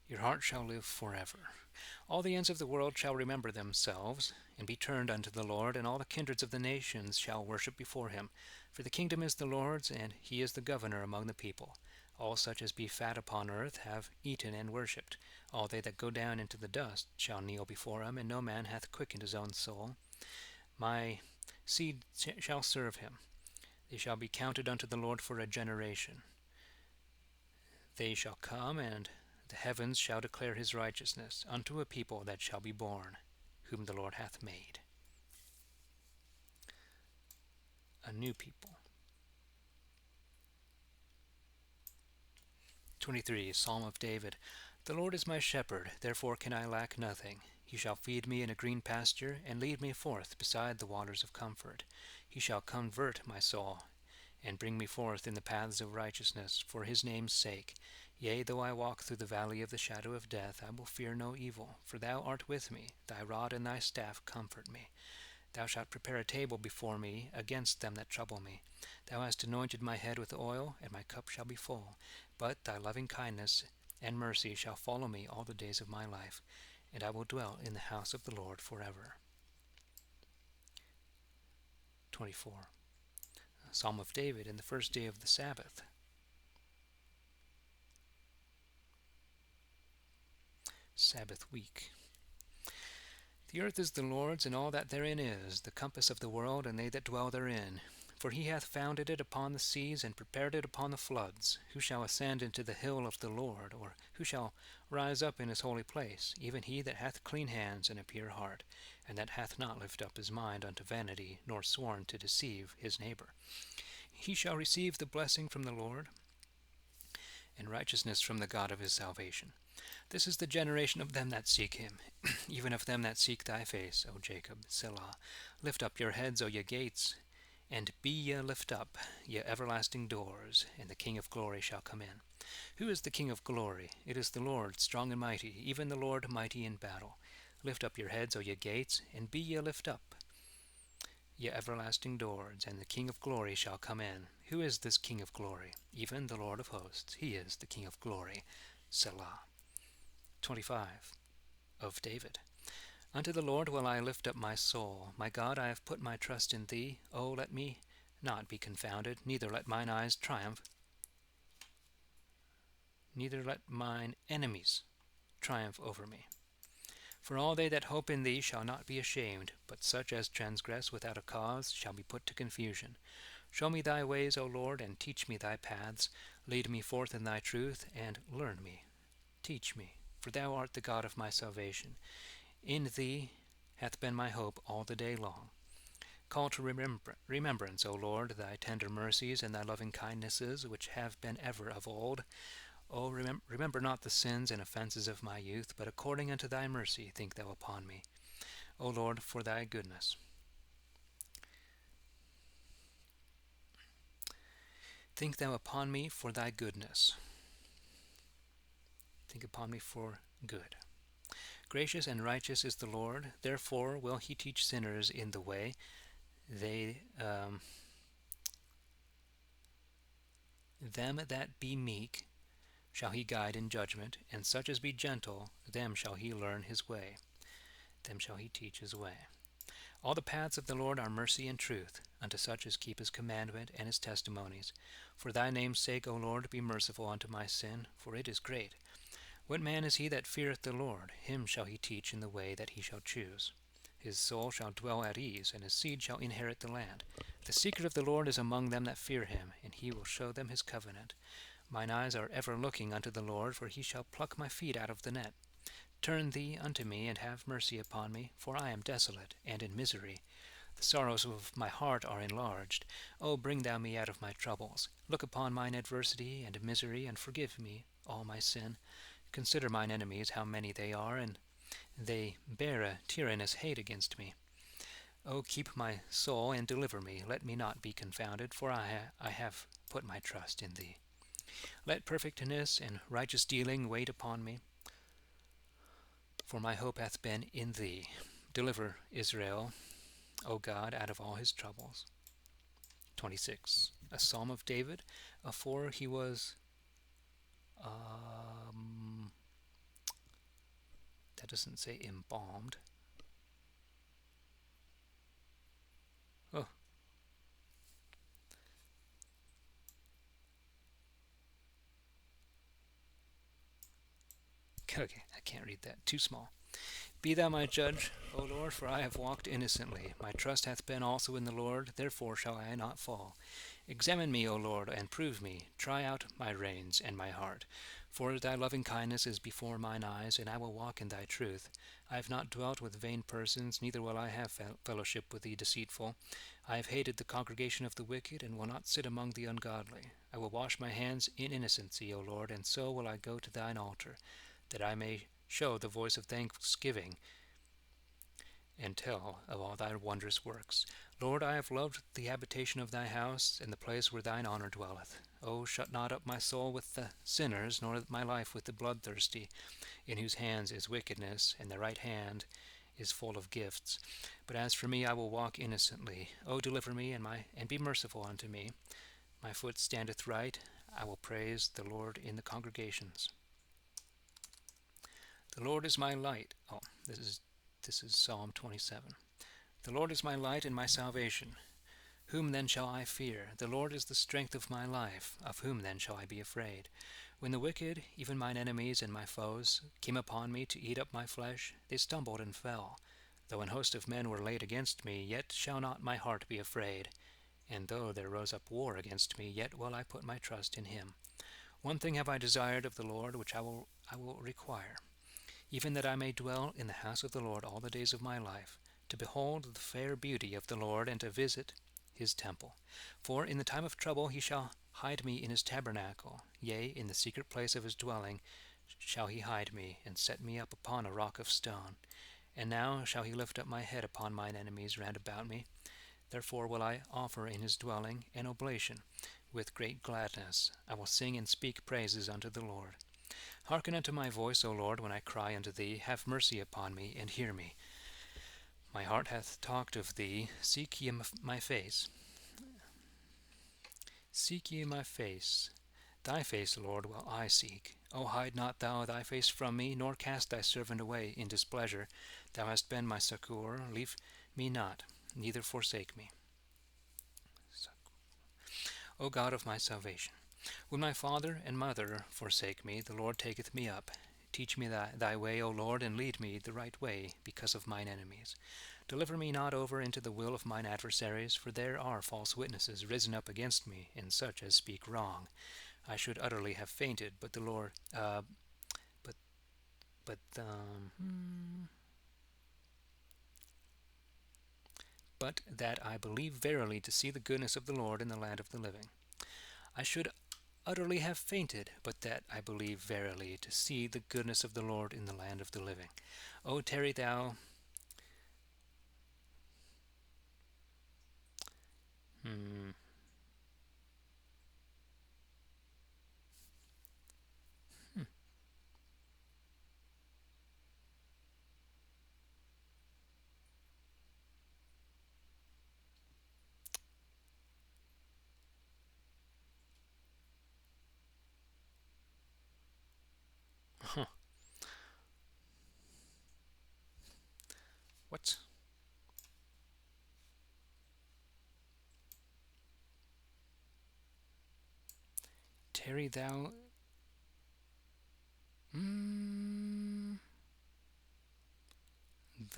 Your heart shall live forever. All the ends of the world shall remember themselves, and be turned unto the Lord, and all the kindreds of the nations shall worship before him. For the kingdom is the Lord's, and he is the governor among the people. All such as be fat upon earth have eaten and worshipped. All they that go down into the dust shall kneel before him, and no man hath quickened his own soul. My seed shall serve him. They shall be counted unto the Lord for a generation. They shall come, and the heavens shall declare his righteousness unto a people that shall be born, whom the Lord hath made. A new people. 23. Psalm of David. The Lord is my shepherd, therefore can I lack nothing. He shall feed me in a green pasture, and lead me forth beside the waters of comfort. He shall convert my soul, and bring me forth in the paths of righteousness, for his name's sake. Yea, though I walk through the valley of the shadow of death, I will fear no evil, for thou art with me. Thy rod and thy staff comfort me. Thou shalt prepare a table before me against them that trouble me. Thou hast anointed my head with oil, and my cup shall be full. But thy loving kindness and mercy shall follow me all the days of my life, and I will dwell in the house of the Lord forever. 24. Psalm of David in the first day of the Sabbath. Sabbath week. The earth is the Lord's, and all that therein is, the compass of the world, and they that dwell therein. For he hath founded it upon the seas, and prepared it upon the floods. Who shall ascend into the hill of the Lord? Or who shall rise up in his holy place? Even he that hath clean hands and a pure heart, and that hath not lifted up his mind unto vanity, nor sworn to deceive his neighbor. He shall receive the blessing from the Lord, and righteousness from the God of his salvation. This is the generation of them that seek him, even of them that seek thy face, O Jacob. Selah. Lift up your heads, O ye gates, and be ye lift up, ye everlasting doors, and the King of glory shall come in. Who is the King of glory? It is the Lord, strong and mighty, even the Lord mighty in battle. Lift up your heads, O ye gates, and be ye lift up, ye everlasting doors, and the King of glory shall come in. Who is this King of glory? Even the Lord of hosts. He is the King of glory. Selah. 25. Of David. Unto the Lord will I lift up my soul. My God, I have put my trust in thee. O let me not be confounded, neither let mine eyes triumph, neither let mine enemies triumph over me. For all they that hope in thee shall not be ashamed, but such as transgress without a cause shall be put to confusion. Show me thy ways, O Lord, and teach me thy paths. Lead me forth in thy truth, and learn me. Teach me, for thou art the God of my salvation. In thee hath been my hope all the day long. Call to remembrance, O Lord, thy tender mercies and thy loving kindnesses, which have been ever of old. O remember not the sins and offenses of my youth, but according unto thy mercy think thou upon me, O Lord, for thy goodness. Think thou upon me for thy goodness. Think upon me for good. Gracious and righteous is the Lord, therefore will he teach sinners in the way. Them that be meek shall he guide in judgment, and such as be gentle, them shall he learn his way. Them shall he teach his way. All the paths of the Lord are mercy and truth, unto such as keep his commandment and his testimonies. For thy name's sake, O Lord, be merciful unto my sin, for it is great. What man is he that feareth the Lord? Him shall he teach in the way that he shall choose. His soul shall dwell at ease, and his seed shall inherit the land. The secret of the Lord is among them that fear him, and he will show them his covenant. Mine eyes are ever looking unto the Lord, for he shall pluck my feet out of the net. Turn thee unto me, and have mercy upon me, for I am desolate and in misery. The sorrows of my heart are enlarged. O bring thou me out of my troubles. Look upon mine adversity and misery, and forgive me all my sin. Consider mine enemies, how many they are, and they bear a tyrannous hate against me. O keep my soul, and deliver me. Let me not be confounded, for I have put my trust in thee. Let perfectness and righteous dealing wait upon me. for my hope hath been in thee. Deliver Israel, O God, out of all his troubles. 26. A Psalm of David, afore he was, that doesn't say embalmed. Oh. Okay, I can't read that. Too small. Be thou my judge, O Lord, for I have walked innocently. My trust hath been also in the Lord, therefore shall I not fall. Examine me, O Lord, and prove me. Try out my reins and my heart. For thy loving kindness is before mine eyes, and I will walk in thy truth. I have not dwelt with vain persons, neither will I have fellowship with the deceitful. I have hated the congregation of the wicked, and will not sit among the ungodly. I will wash my hands in innocency, O Lord, and so will I go to thine altar, that I may show the voice of thanksgiving and tell of all thy wondrous works. Lord, I have loved the habitation of thy house, and the place where thine honour dwelleth. O shut not up my soul with the sinners, nor my life with the bloodthirsty, in whose hands is wickedness, and their right hand is full of gifts. But as for me, I will walk innocently. O deliver me, and be merciful unto me. My foot standeth right. I will praise the Lord in the congregations. The Lord is my light. Oh, this is Psalm 27. The Lord is my light and my salvation. Whom then shall I fear? The Lord is the strength of my life. Of whom then shall I be afraid? When the wicked, even mine enemies and my foes, came upon me to eat up my flesh, they stumbled and fell. Though an host of men were laid against me, yet shall not my heart be afraid. And though there rose up war against me, yet will I put my trust in him. One thing have I desired of the Lord, which I will require, even that I may dwell in the house of the Lord all the days of my life, to behold the fair beauty of the Lord, and to visit his temple. For in the time of trouble he shall hide me in his tabernacle. Yea, in the secret place of his dwelling shall he hide me, and set me up upon a rock of stone. And now shall he lift up my head upon mine enemies round about me. Therefore will I offer in his dwelling an oblation with great gladness. I will sing and speak praises unto the Lord. Hearken unto my voice, O Lord, when I cry unto thee. Have mercy upon me, and hear me. My heart hath talked of thee. Seek ye my face. Seek ye my face. Thy face, Lord, will I seek. O hide not thou thy face from me, nor cast thy servant away in displeasure. Thou hast been my succour. Leave me not, neither forsake me. O God of my salvation, when my father and mother forsake me, the Lord taketh me up. Teach me thy way, O Lord, and lead me the right way, because of mine enemies. Deliver me not over into the will of mine adversaries, for there are false witnesses risen up against me, and such as speak wrong. I should utterly have fainted, but the Lord, but that I believe verily to see the goodness of the Lord in the land of the living. I should utterly have fainted, but that I believe verily to see the goodness of the Lord in the land of the living. O tarry thou. What? Tarry thou. The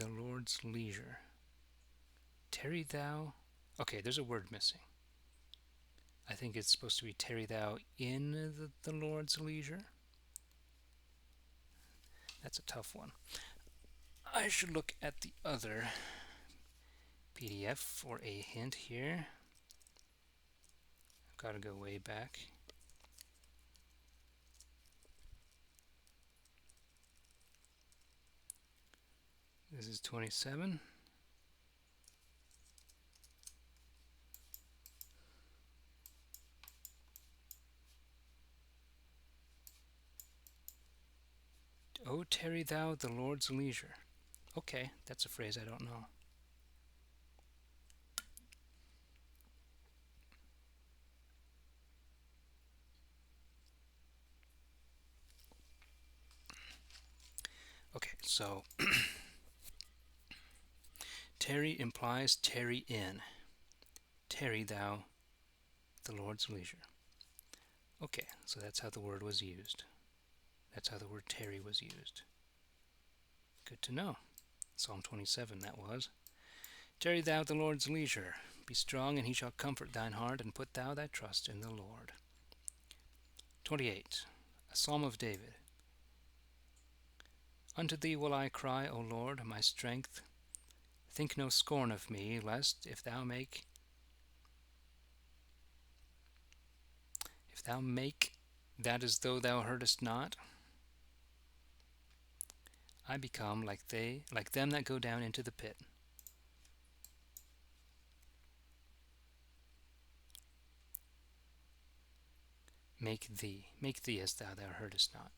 Lord's leisure. Tarry thou. Okay, there's a word missing. I think it's supposed to be tarry thou in the Lord's leisure. That's a tough one. I should look at the other PDF for a hint here. I've got to go way back. This is 27. O tarry thou the Lord's leisure. Okay, that's a phrase I don't know. Okay, so tarry implies tarry in. Tarry thou the Lord's leisure. Okay, so that's how the word was used. That's how the word tarry was used. Good to know. Psalm 27 that was. Tarry thou the Lord's leisure. Be strong, and he shall comfort thine heart, and put thou thy trust in the Lord. 28. A Psalm of David. Unto thee will I cry, O Lord, my strength. Think no scorn of me, lest if thou make that as though thou heardest not, I become like them that go down into the pit. Make thee as thou heardest not.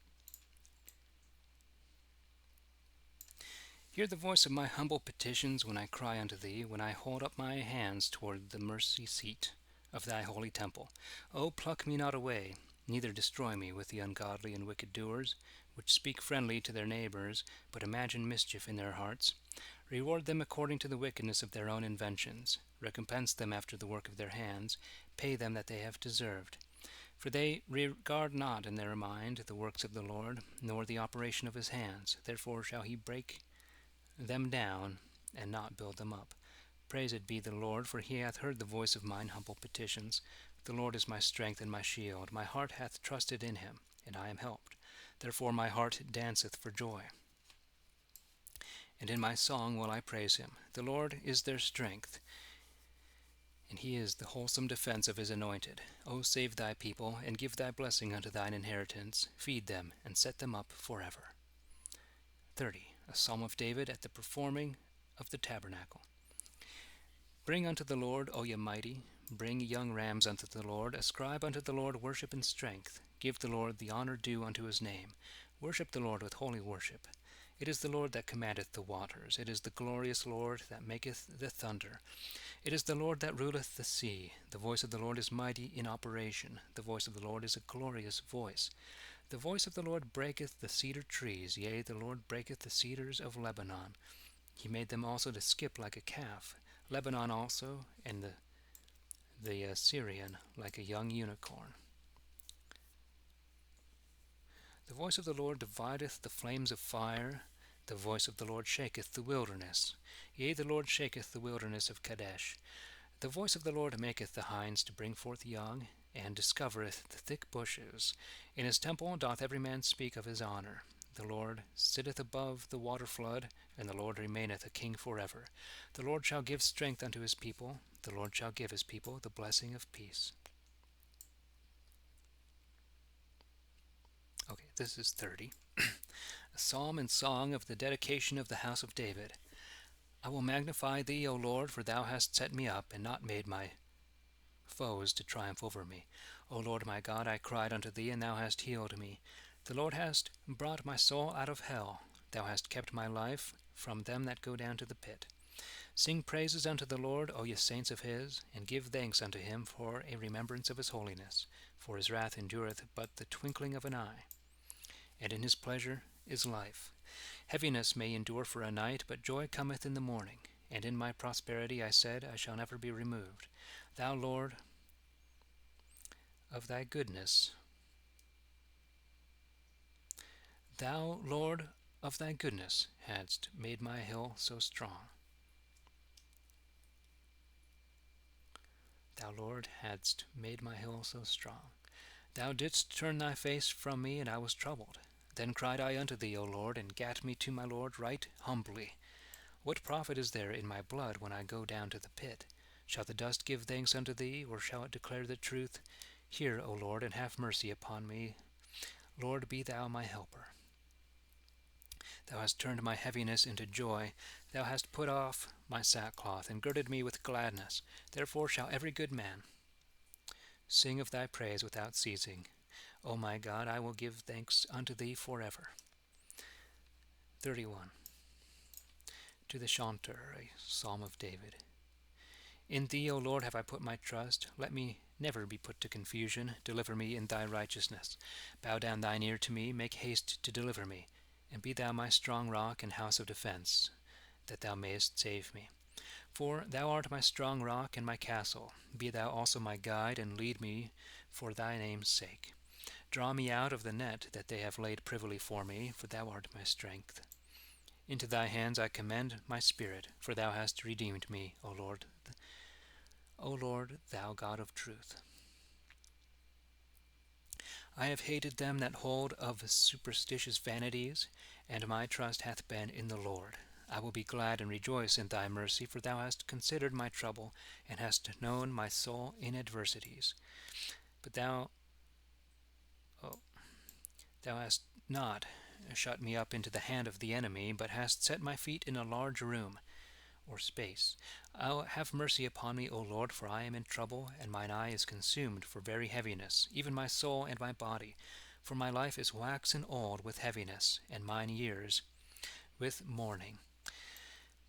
Hear the voice of my humble petitions when I cry unto thee, when I hold up my hands toward the mercy seat of thy holy temple. O pluck me not away, neither destroy me with the ungodly and wicked doers, which speak friendly to their neighbors, but imagine mischief in their hearts. Reward them according to the wickedness of their own inventions. Recompense them after the work of their hands. Pay them that they have deserved. For they regard not in their mind the works of the Lord, nor the operation of his hands. Therefore shall he break them down, and not build them up. Praised be the Lord, for he hath heard the voice of mine humble petitions. The Lord is my strength and my shield. My heart hath trusted in him, and I am helped. Therefore my heart danceth for joy, and in my song will I praise him. The Lord is their strength, and he is the wholesome defense of his anointed. O save thy people, and give thy blessing unto thine inheritance. Feed them, and set them up forever. 30. A Psalm of David at the performing of the tabernacle. Bring unto the Lord, O ye mighty, bring young rams unto the Lord. Ascribe unto the Lord worship and strength. Give the Lord the honor due unto his name. Worship the Lord with holy worship. It is the Lord that commandeth the waters. It is the glorious Lord that maketh the thunder. It is the Lord that ruleth the sea. The voice of the Lord is mighty in operation. The voice of the Lord is a glorious voice. The voice of the Lord breaketh the cedar trees. Yea, the Lord breaketh the cedars of Lebanon. He made them also to skip like a calf. Lebanon also, and the Syrian like a young unicorn. The voice of the Lord divideth the flames of fire. The voice of the Lord shaketh the wilderness. Yea, the Lord shaketh the wilderness of Kadesh. The voice of the Lord maketh the hinds to bring forth young, and discovereth the thick bushes. In his temple doth every man speak of his honor. The Lord sitteth above the water flood, and the Lord remaineth a king forever. The Lord shall give strength unto his people. The Lord shall give his people the blessing of peace. Okay, this is 30. A psalm and song of the dedication of the house of David. I will magnify thee, O Lord, for thou hast set me up, and not made my foes to triumph over me. O Lord my God, I cried unto thee, and thou hast healed me. The Lord hast brought my soul out of hell. Thou hast kept my life from them that go down to the pit. Sing praises unto the Lord, O ye saints of his, and give thanks unto him for a remembrance of his holiness. For his wrath endureth but the twinkling of an eye, and in his pleasure is life. Heaviness may endure for a night, but joy cometh in the morning. And in my prosperity I said, I shall never be removed. Thou, Lord, of thy goodness, thou, Lord, of thy goodness, hadst made my hill so strong. Thou, Lord, hadst made my hill so strong. Thou didst turn thy face from me, and I was troubled. Then cried I unto thee, O Lord, and gat me to my Lord right humbly. What profit is there in my blood when I go down to the pit? Shall the dust give thanks unto thee, or shall it declare the truth? Hear, O Lord, and have mercy upon me. Lord, be thou my helper. Thou hast turned my heaviness into joy. Thou hast put off my sackcloth, and girded me with gladness. Therefore shall every good man sing of thy praise without ceasing. O my God, I will give thanks unto thee forever. 31. To the Chanter, a Psalm of David. In thee, O Lord, have I put my trust. Let me never be put to confusion. Deliver me in thy righteousness. Bow down thine ear to me. Make haste to deliver me. And be thou my strong rock and house of defense, that thou mayest save me. For thou art my strong rock and my castle. Be thou also my guide, and lead me for thy name's sake. Draw me out of the net that they have laid privily for me, for thou art my strength. Into thy hands I commend my spirit, for thou hast redeemed me, O Lord, thou God of truth. I have hated them that hold of superstitious vanities, and my trust hath been in the Lord. I will be glad and rejoice in thy mercy, for thou hast considered my trouble, and hast known my soul in adversities. But thou hast not shut me up into the hand of the enemy, but hast set my feet in a large room, or space. Have mercy upon me, O Lord, for I am in trouble, and mine eye is consumed for very heaviness, even my soul and my body. For my life is waxen old with heaviness, and mine years with mourning.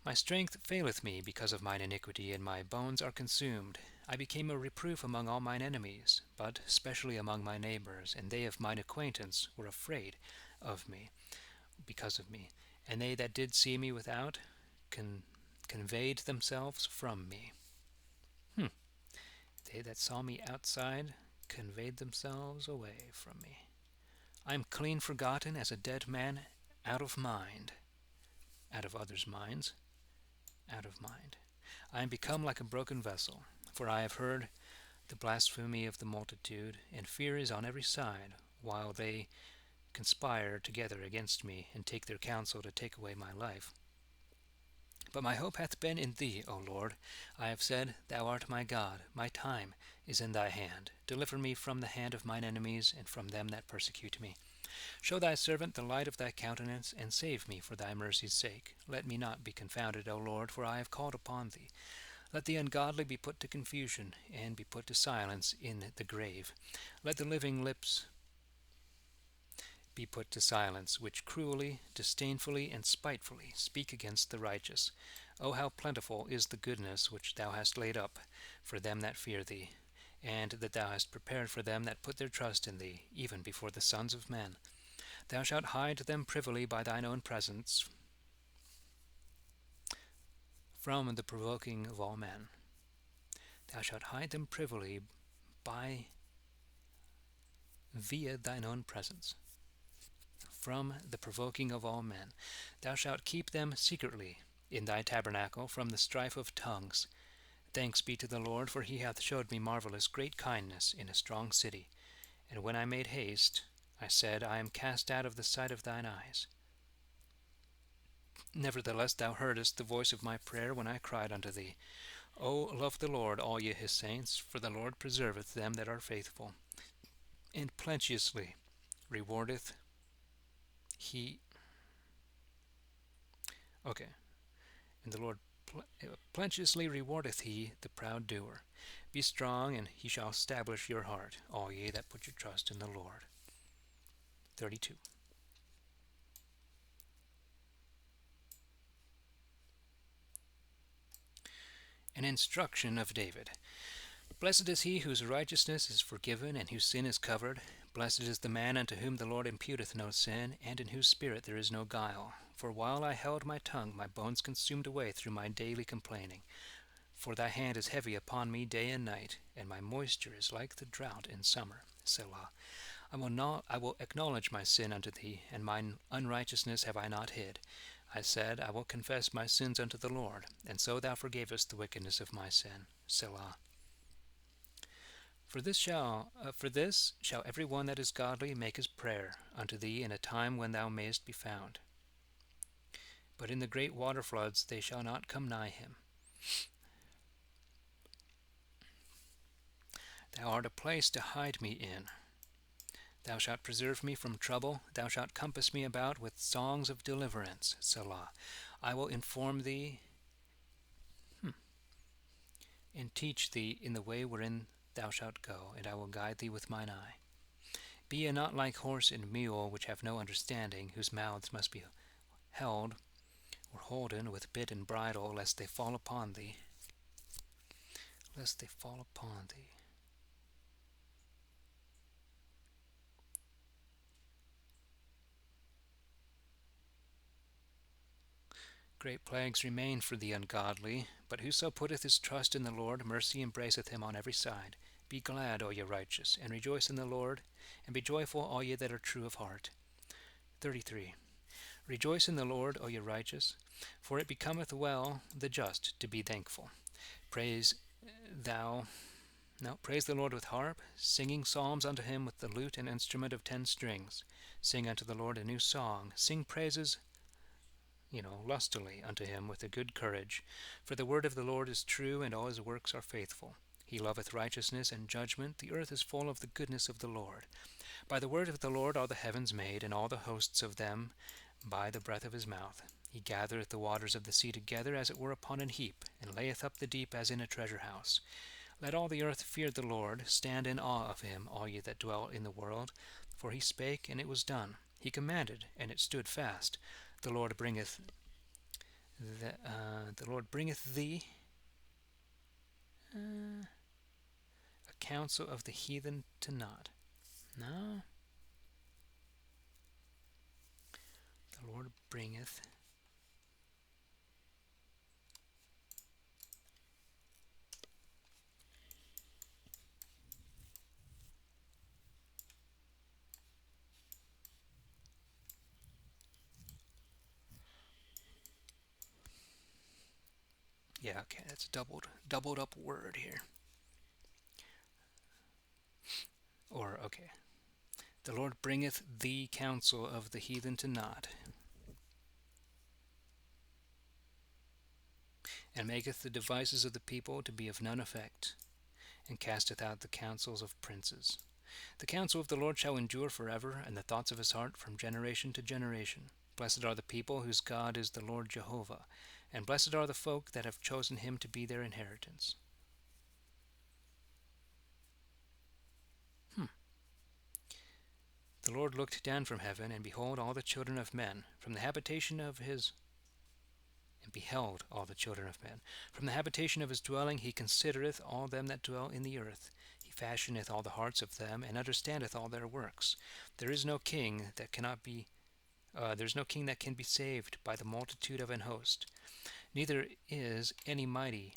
My strength faileth me because of mine iniquity, and my bones are consumed. I became a reproof among all mine enemies, but specially among my neighbors, and they of mine acquaintance were afraid of me because of me. And they that did see me without conveyed themselves from me. They that saw me outside conveyed themselves away from me. I am clean forgotten as a dead man, out of mind, out of others' minds, out of mind. I am become like a broken vessel, for I have heard the blasphemy of the multitude, and fear is on every side, while they conspire together against me, and take their counsel to take away my life. But my hope hath been in thee, O Lord. I have said, thou art my God. My time is in thy hand. Deliver me from the hand of mine enemies, and from them that persecute me. Show thy servant the light of thy countenance, and save me for thy mercy's sake. Let me not be confounded, O Lord, for I have called upon thee. Let the ungodly be put to confusion, and be put to silence in the grave. Let the living lips be put to silence, which cruelly, disdainfully, and spitefully speak against the righteous. O how plentiful is the goodness which thou hast laid up for them that fear thee, and that thou hast prepared for them that put their trust in thee, even before the sons of men. Thou shalt hide them privily by thine own presence from the provoking of all men. Thou shalt hide them privily via thine own presence from the provoking of all men. Thou shalt keep them secretly in thy tabernacle from the strife of tongues. Thanks be to the Lord, for he hath showed me marvelous great kindness in a strong city. And when I made haste, I said, I am cast out of the sight of thine eyes. Nevertheless thou heardest the voice of my prayer when I cried unto thee. O love the Lord, all ye his saints, for the Lord preserveth them that are faithful, and plenteously rewardeth he. Okay. And the Lord plenteously rewardeth he the proud doer. Be strong, and he shall establish your heart, all ye that put your trust in the Lord. 32. An instruction of David. Blessed is he whose righteousness is forgiven, and whose sin is covered. Blessed is the man unto whom the Lord imputeth no sin, and in whose spirit there is no guile. For while I held my tongue, my bones consumed away through my daily complaining. For thy hand is heavy upon me day and night, and my moisture is like the drought in summer. Selah. I will acknowledge my sin unto thee, and mine unrighteousness have I not hid. I said, I will confess my sins unto the Lord, and so thou forgavest the wickedness of my sin. Selah. For this shall every one that is godly make his prayer unto thee in a time when thou mayest be found. But in the great water floods they shall not come nigh him. Thou art a place to hide me in. Thou shalt preserve me from trouble. Thou shalt compass me about with songs of deliverance. Selah. I will inform thee and teach thee in the way wherein thou shalt go, and I will guide thee with mine eye. Be ye not like horse and mule, which have no understanding, whose mouths must be held or holden with bit and bridle, lest they fall upon thee. Lest they fall upon thee. Great plagues remain for the ungodly, but whoso putteth his trust in the Lord, mercy embraceth him on every side. Be glad, O ye righteous, and rejoice in the Lord, and be joyful, all ye that are true of heart. 33. Rejoice in the Lord, O ye righteous, for it becometh well the just to be thankful. Praise the Lord with harp, singing psalms unto him with the lute and instrument of 10 strings. Sing unto the Lord a new song. Sing praises, lustily unto him with a good courage. For the word of the Lord is true, and all his works are faithful. He loveth righteousness and judgment. The earth is full of the goodness of the Lord. By the word of the Lord are the heavens made, and all the hosts of them by the breath of his mouth. He gathereth the waters of the sea together as it were upon an heap, and layeth up the deep as in a treasure house. Let all the earth fear the Lord. Stand in awe of him, all ye that dwell in the world. For he spake, and it was done. He commanded, and it stood fast. The Lord bringeth thee a counsel of the heathen to naught. No. The Lord bringeth that's a doubled up word here. Or, okay. The Lord bringeth the counsel of the heathen to naught, and maketh the devices of the people to be of none effect, and casteth out the counsels of princes. The counsel of the Lord shall endure forever, and the thoughts of his heart from generation to generation. Blessed are the people whose God is the Lord Jehovah, and blessed are the folk that have chosen him to be their inheritance. The Lord looked down from heaven, and behold all the children of men, from the habitation of his From the habitation of his dwelling he considereth all them that dwell in the earth. He fashioneth all the hearts of them, and understandeth all their works. There is no king that can be saved by the multitude of an host. Neither is any mighty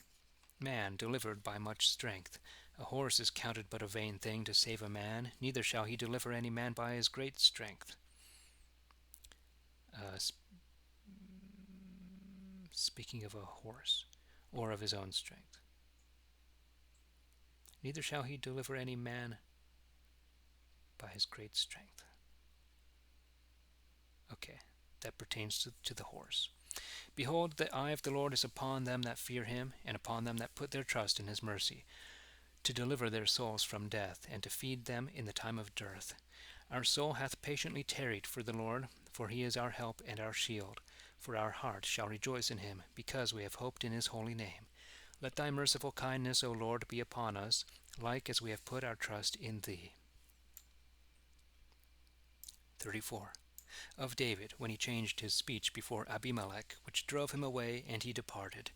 man delivered by much strength. A horse is counted but a vain thing to save a man, neither shall he deliver any man by his great strength. Speaking of a horse, or of his own strength. Neither shall he deliver any man by his great strength. Okay, that pertains to the horse. Behold, the eye of the Lord is upon them that fear him, and upon them that put their trust in his mercy, to deliver their souls from death, and to feed them in the time of dearth. Our soul hath patiently tarried for the Lord, for he is our help and our shield. For our heart shall rejoice in him, because we have hoped in his holy name. Let thy merciful kindness, O Lord, be upon us, like as we have put our trust in thee. 34. Of David, when he changed his speech before Abimelech, which drove him away, and he departed.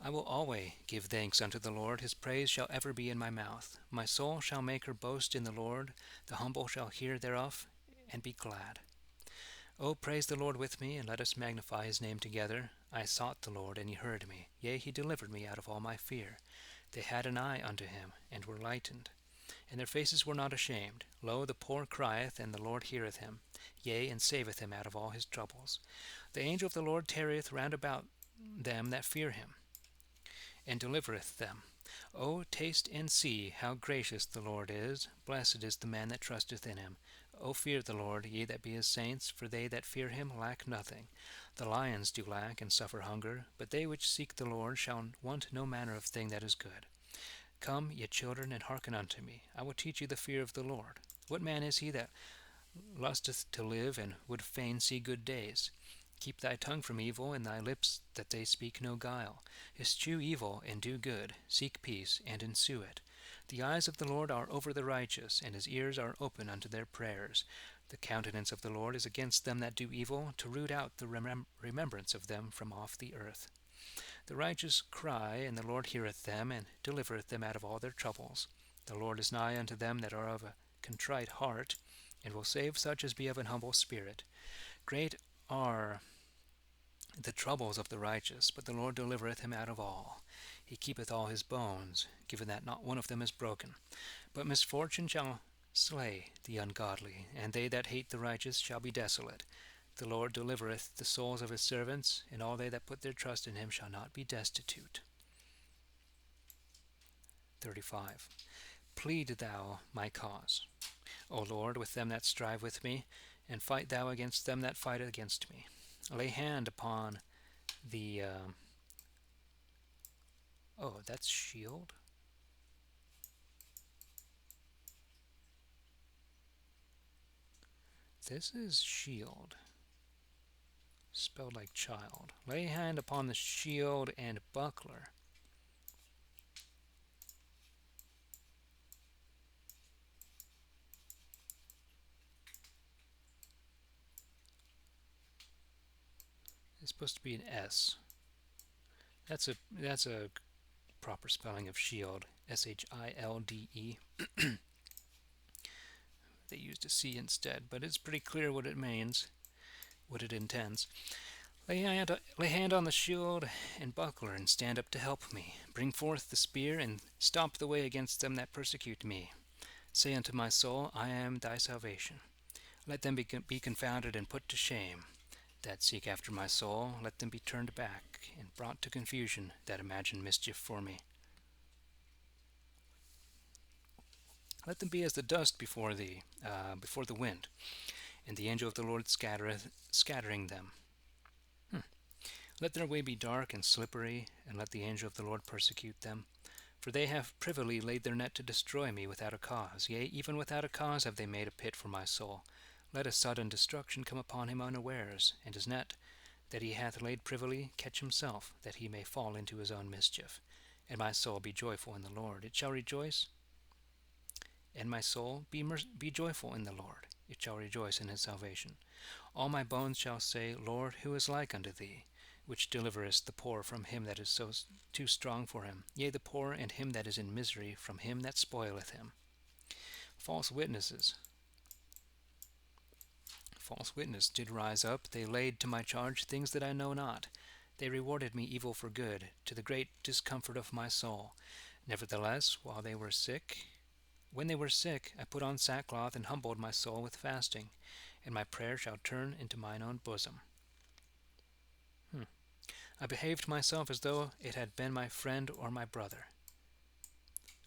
I will always give thanks unto the Lord. His praise shall ever be in my mouth. My soul shall make her boast in the Lord. The humble shall hear thereof, and be glad. O praise the Lord with me, and let us magnify his name together. I sought the Lord, and he heard me. Yea, he delivered me out of all my fear. They had an eye unto him, and were lightened, and their faces were not ashamed. Lo, the poor crieth, and the Lord heareth him, yea, and saveth him out of all his troubles. The angel of the Lord tarrieth round about them that fear him, and delivereth them. O taste and see how gracious the Lord is. Blessed is the man that trusteth in him. O fear the Lord, ye that be his saints, for they that fear him lack nothing. The lions do lack and suffer hunger, but they which seek the Lord shall want no manner of thing that is good. Come, ye children, and hearken unto me. I will teach you the fear of the Lord. What man is he that lusteth to live, and would fain see good days? Keep thy tongue from evil, and thy lips that they speak no guile. Eschew evil, and do good. Seek peace, and ensue it. The eyes of the Lord are over the righteous, and his ears are open unto their prayers. The countenance of the Lord is against them that do evil, to root out the remembrance of them from off the earth. The righteous cry, and the Lord heareth them, and delivereth them out of all their troubles. The Lord is nigh unto them that are of a contrite heart, and will save such as be of an humble spirit. Great are the troubles of the righteous, but the Lord delivereth him out of all. He keepeth all his bones, given that not one of them is broken. But misfortune shall slay the ungodly, and they that hate the righteous shall be desolate. The Lord delivereth the souls of his servants, and all they that put their trust in him shall not be destitute. 35. Plead thou my cause, O Lord, with them that strive with me, and fight thou against them that fight against me. Lay hand upon the... oh, that's shield? This is shield, spelled like child. Lay hand upon the shield and buckler. It's supposed to be an S. That's a proper spelling of shield. S-H-I-L-D-E. They used a C instead, but it's pretty clear what it means, what it intends. Lay hand on the shield and buckler, and stand up to help me. Bring forth the spear, and stop the way against them that persecute me. Say unto my soul, I am thy salvation. Let them be confounded and put to shame that seek after my soul. Let them be turned back and brought to confusion that imagine mischief for me. Let them be as the dust before the wind, and the angel of the Lord scattering them. Let their way be dark and slippery, and let the angel of the Lord persecute them. For they have privily laid their net to destroy me without a cause. Yea, even without a cause have they made a pit for my soul. Let a sudden destruction come upon him unawares, and his net that he hath laid privily catch himself, that he may fall into his own mischief. And my soul be joyful in the Lord, it shall rejoice. And my soul be joyful in the Lord, it shall rejoice in his salvation. All my bones shall say, Lord, who is like unto thee, which deliverest the poor from him that is so too strong for him, yea, the poor and him that is in misery from him that spoileth him. False witness did rise up. They laid to my charge things that I know not. They rewarded me evil for good, to the great discomfort of my soul. Nevertheless, when they were sick, I put on sackcloth and humbled my soul with fasting, and my prayer shall turn into mine own bosom. I behaved myself as though it had been my friend or my brother.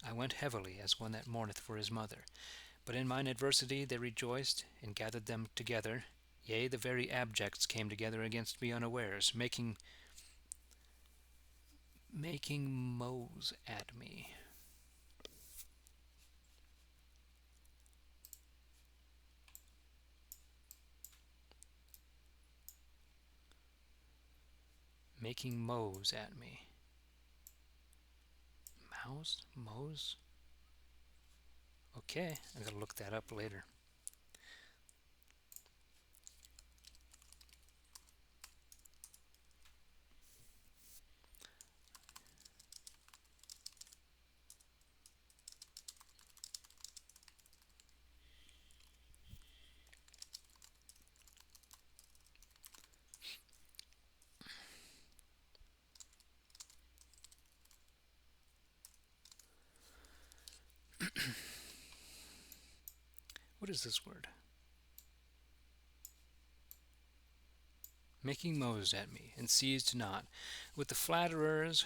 I went heavily as one that mourneth for his mother. But in mine adversity they rejoiced, and gathered them together. Yea, the very abjects came together against me unawares, making mows at me. Making mows at me. Mows? Okay, I gotta look that up later. What is this word? Making mows at me, and seized not. With the flatterers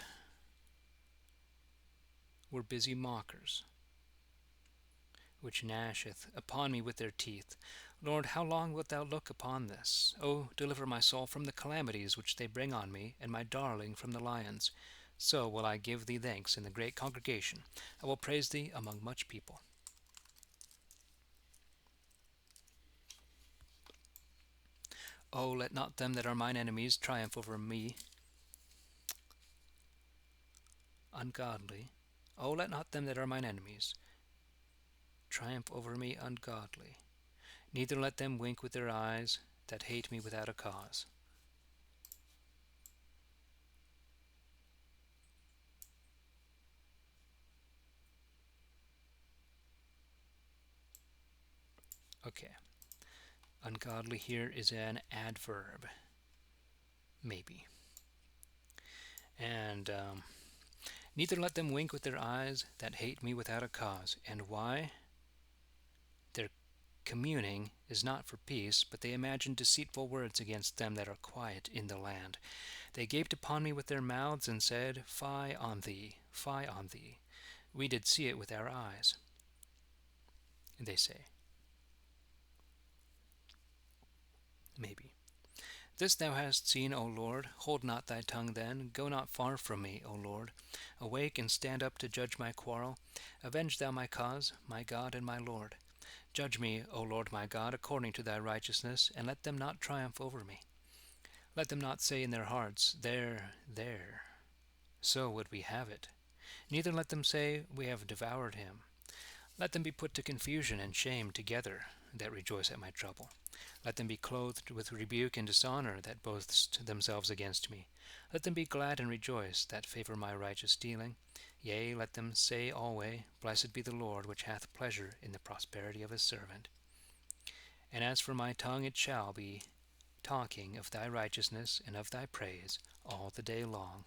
were busy mockers, which gnasheth upon me with their teeth. Lord, how long wilt thou look upon this? O deliver my soul from the calamities which they bring on me, and my darling from the lions. So will I give thee thanks in the great congregation. I will praise thee among much people. O let not them that are mine enemies triumph over me ungodly. O let not them that are mine enemies triumph over me ungodly. Neither let them wink with their eyes that hate me without a cause. Okay, ungodly here is an adverb, maybe. And neither let them wink with their eyes that hate me without a cause. And why? Their communing is not for peace, but they imagine deceitful words against them that are quiet in the land. They gaped upon me with their mouths, and said, Fie on thee, fie on thee. We did see it with our eyes. They say, maybe. This thou hast seen, O Lord. Hold not thy tongue then. Go not far from me, O Lord. Awake and stand up to judge my quarrel. Avenge thou my cause, my God and my Lord. Judge me, O Lord my God, according to thy righteousness, and let them not triumph over me. Let them not say in their hearts, There, there, so would we have it. Neither let them say, We have devoured him. Let them be put to confusion and shame together that rejoice at my trouble. Let them be clothed with rebuke and dishonor that boast themselves against me. Let them be glad and rejoice that favor my righteous dealing. Yea, let them say alway, Blessed be the Lord, which hath pleasure in the prosperity of his servant. And as for my tongue, it shall be talking of thy righteousness and of thy praise all the day long.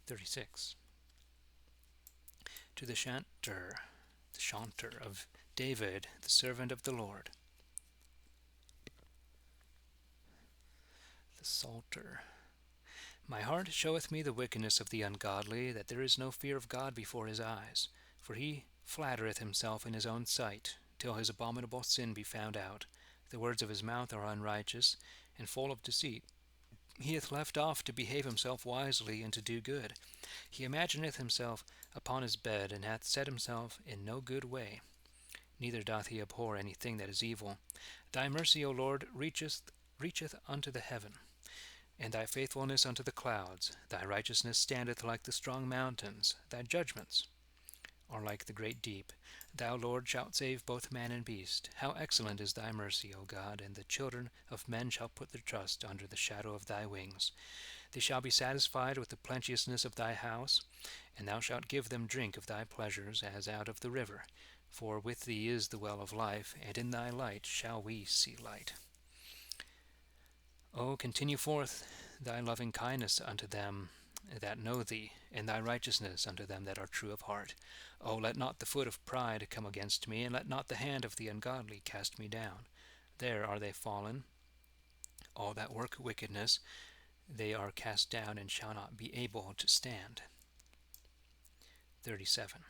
36. To the chanter of David, the servant of the Lord. The Psalter. My heart showeth me the wickedness of the ungodly, that there is no fear of God before his eyes. For he flattereth himself in his own sight, till his abominable sin be found out. The words of his mouth are unrighteous, and full of deceit. He hath left off to behave himself wisely, and to do good. He imagineth himself upon his bed, and hath set himself in no good way. Neither doth he abhor anything that is evil. Thy mercy, O Lord, reacheth unto the heaven, and thy faithfulness unto the clouds. Thy righteousness standeth like the strong mountains. Thy judgments are like the great deep. Thou, Lord, shalt save both man and beast. How excellent is thy mercy, O God, and the children of men shall put their trust under the shadow of thy wings. They shall be satisfied with the plenteousness of thy house, and thou shalt give them drink of thy pleasures as out of the river. For with thee is the well of life, and in thy light shall we see light. O continue forth thy loving kindness unto them that know thee, and thy righteousness unto them that are true of heart. O let not the foot of pride come against me, and let not the hand of the ungodly cast me down. There are they fallen, all that work wickedness. They are cast down, and shall not be able to stand. 37.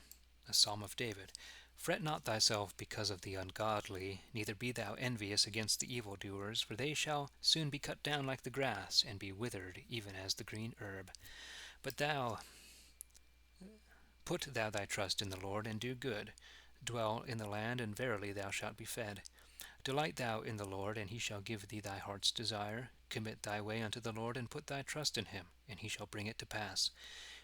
A Psalm of David. Fret not thyself because of the ungodly, neither be thou envious against the evildoers, for they shall soon be cut down like the grass, and be withered even as the green herb. But thou, put thou thy trust in the Lord, and do good. Dwell in the land, and verily thou shalt be fed. Delight thou in the Lord, and he shall give thee thy heart's desire. Commit thy way unto the Lord, and put thy trust in him, and he shall bring it to pass.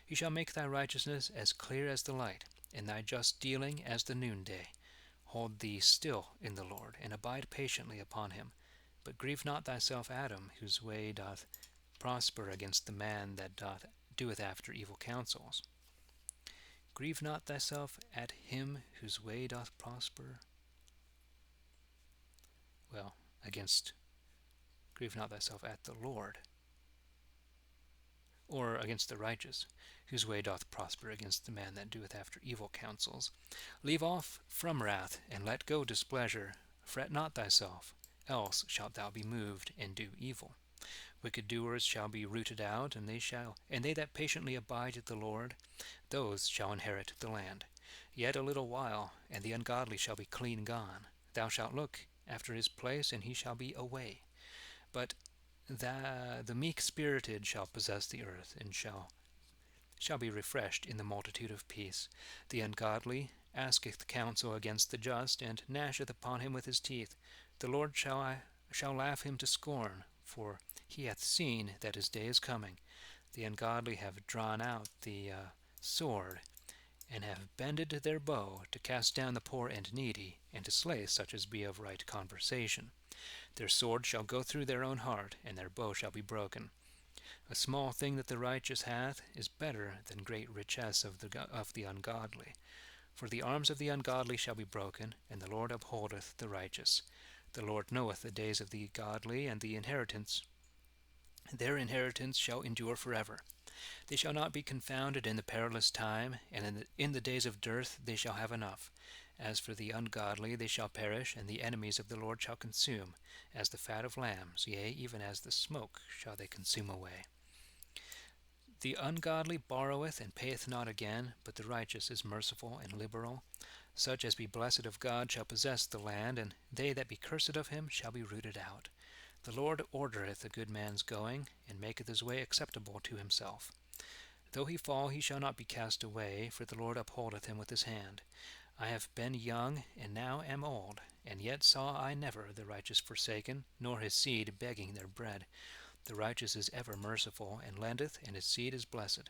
He shall make thy righteousness as clear as the light, and thy just dealing as the noonday. Hold thee still in the Lord, and abide patiently upon him. But grieve not thyself, Adam, whose way doth prosper against the man that doeth after evil counsels. Grieve not thyself at him whose way doth prosper. Well, grieve not thyself at the Lord, or against the righteous, whose way doth prosper against the man that doeth after evil counsels. Leave off from wrath, and let go displeasure. Fret not thyself, else shalt thou be moved, and do evil. Wicked doers shall be rooted out, and they that patiently abide at the Lord, those shall inherit the land. Yet a little while, and the ungodly shall be clean gone. Thou shalt look after his place, and he shall be away. But the meek-spirited shall possess the earth, and shall be refreshed in the multitude of peace. The ungodly asketh counsel against the just, and gnasheth upon him with his teeth. The Lord shall laugh him to scorn, for he hath seen that his day is coming. The ungodly have drawn out the sword, and have bended their bow to cast down the poor and needy, and to slay such as be of right conversation. Their sword shall go through their own heart, and their bow shall be broken. A small thing that the righteous hath is better than great richess of the ungodly. For the arms of the ungodly shall be broken, and the Lord upholdeth the righteous. The Lord knoweth the days of the godly, and their inheritance shall endure forever. They shall not be confounded in the perilous time, and in the days of dearth they shall have enough. As for the ungodly, they shall perish, and the enemies of the Lord shall consume, as the fat of lambs, yea, even as the smoke shall they consume away. The ungodly borroweth and payeth not again, but the righteous is merciful and liberal. Such as be blessed of God shall possess the land, and they that be cursed of him shall be rooted out. The Lord ordereth a good man's going, and maketh his way acceptable to himself. Though he fall, he shall not be cast away, for the Lord upholdeth him with his hand. I have been young, and now am old, and yet saw I never the righteous forsaken, nor his seed begging their bread. The righteous is ever merciful, and lendeth, and his seed is blessed.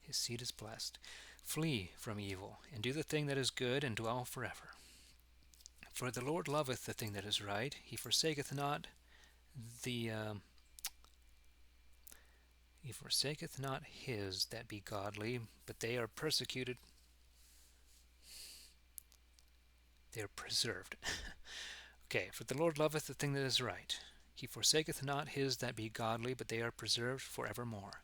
His seed is blessed. Flee from evil, and do the thing that is good, and dwell forever. For the Lord loveth the thing that is right. He forsaketh not his that be godly, but they are persecuted. They are preserved. Okay, for the Lord loveth the thing that is right. He forsaketh not his that be godly, but they are preserved for evermore.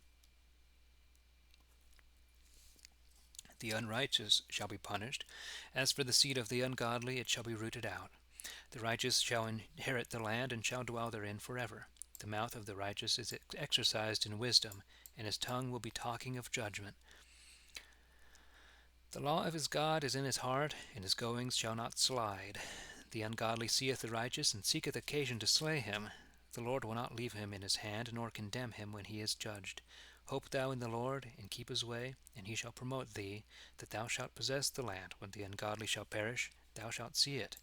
The unrighteous shall be punished. As for the seed of the ungodly, it shall be rooted out. The righteous shall inherit the land, and shall dwell therein forever. The mouth of the righteous is exercised in wisdom, and his tongue will be talking of judgment. The law of his God is in his heart, and his goings shall not slide. The ungodly seeth the righteous, and seeketh occasion to slay him. The Lord will not leave him in his hand, nor condemn him when he is judged. Hope thou in the Lord, and keep his way, and he shall promote thee, that thou shalt possess the land. When the ungodly shall perish, thou shalt see it.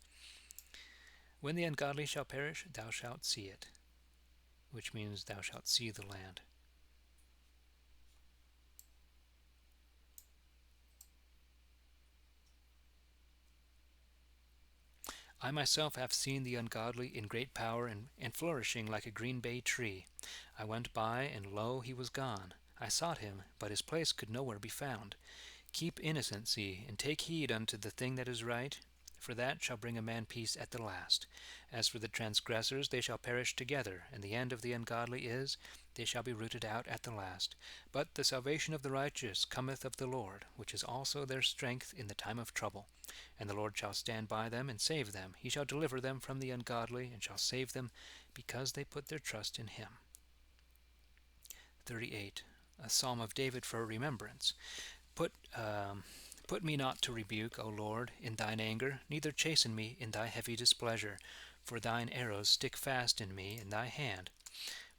When the ungodly shall perish, thou shalt see it, which means thou shalt see the land. I myself have seen the ungodly in great power, and flourishing like a green bay tree. I went by, and lo, he was gone. I sought him, but his place could nowhere be found. Keep innocency, and take heed unto the thing that is right, for that shall bring a man peace at the last. As for the transgressors, they shall perish together, and the end of the ungodly is, they shall be rooted out at the last. But the salvation of the righteous cometh of the Lord, which is also their strength in the time of trouble. And the Lord shall stand by them, and save them. He shall deliver them from the ungodly, and shall save them, because they put their trust in him. 38. A Psalm of David for remembrance. Put me not to rebuke, O Lord, in thine anger, neither chasten me in thy heavy displeasure. For thine arrows stick fast in me, and thy hand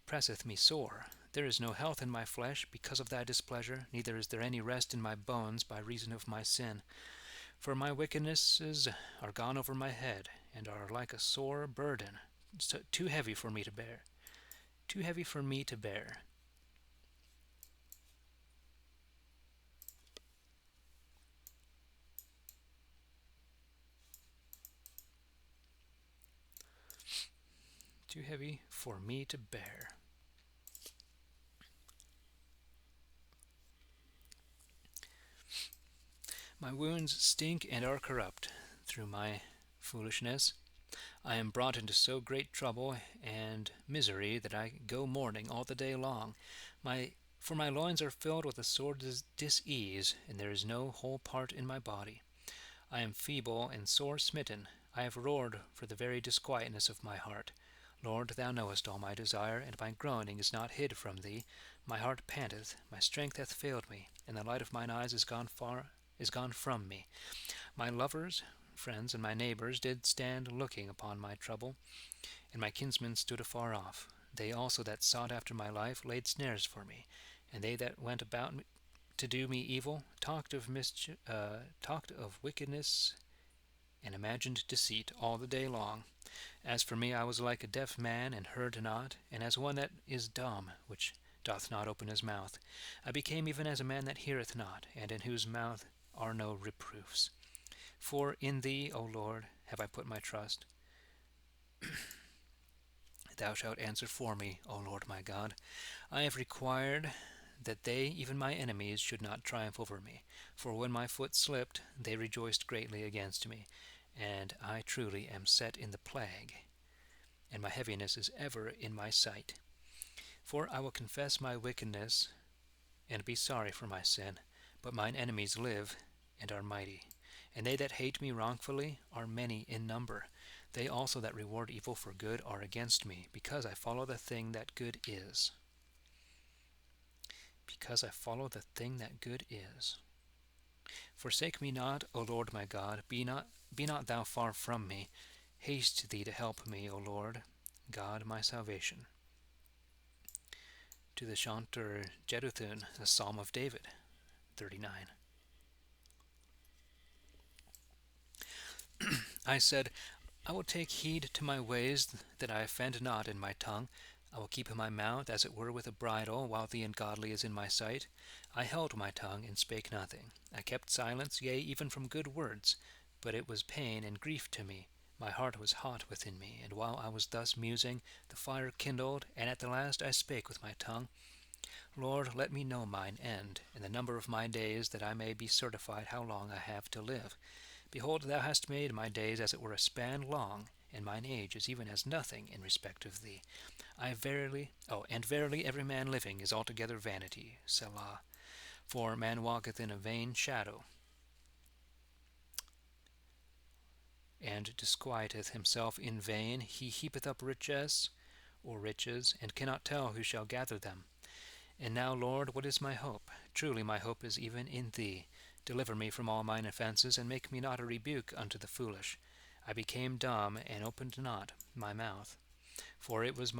presseth me sore. There is no health in my flesh because of thy displeasure, neither is there any rest in my bones by reason of my sin. For my wickednesses are gone over my head, and are like a sore burden, too heavy for me to bear. Too heavy for me to bear. Too heavy for me to bear. My wounds stink and are corrupt through my foolishness. I am brought into so great trouble and misery that I go mourning all the day long. For my loins are filled with a sore dis-ease, and there is no whole part in my body. I am feeble and sore smitten. I have roared for the very disquietness of my heart. Lord, thou knowest all my desire, and my groaning is not hid from thee. My heart panteth, my strength hath failed me, and the light of mine eyes is gone from me. My lovers, friends, and my neighbors did stand looking upon my trouble, and my kinsmen stood afar off. They also that sought after my life laid snares for me, and they that went about to do me evil talked of wickedness and imagined deceit all the day long. As for me, I was like a deaf man, and heard not, and as one that is dumb, which doth not open his mouth. I became even as a man that heareth not, and in whose mouth are no reproofs. For in thee, O Lord, have I put my trust. Thou shalt answer for me, O Lord my God. I have required that they, even my enemies, should not triumph over me. For when my foot slipped, they rejoiced greatly against me. And I truly am set in the plague, and my heaviness is ever in my sight. For I will confess my wickedness, and be sorry for my sin. But mine enemies live, and are mighty. And they that hate me wrongfully are many in number. They also that reward evil for good are against me, because I follow the thing that good is. Because I follow the thing that good is. Forsake me not, O Lord my God, be not thou far from me. Haste thee to help me, O Lord, God my salvation. To the chanter Jeduthun, a psalm of David, 39. I said, I will take heed to my ways, that I offend not in my tongue. I will keep my mouth as it were with a bridle, while the ungodly is in my sight. I held my tongue, and spake nothing. I kept silence, yea, even from good words. But it was pain and grief to me. My heart was hot within me, and while I was thus musing, the fire kindled, and at the last I spake with my tongue. Lord, let me know mine end, and the number of my days, that I may be certified how long I have to live. Behold, thou hast made my days as it were a span long, and mine age is even as nothing in respect of thee. Verily every man living is altogether vanity. Selah. For man walketh in a vain shadow, and disquieteth himself in vain. He heapeth up riches, and cannot tell who shall gather them. And now, Lord, what is my hope? Truly my hope is even in thee. Deliver me from all mine offences, and make me not a rebuke unto the foolish. I became dumb, and opened not my mouth. For it was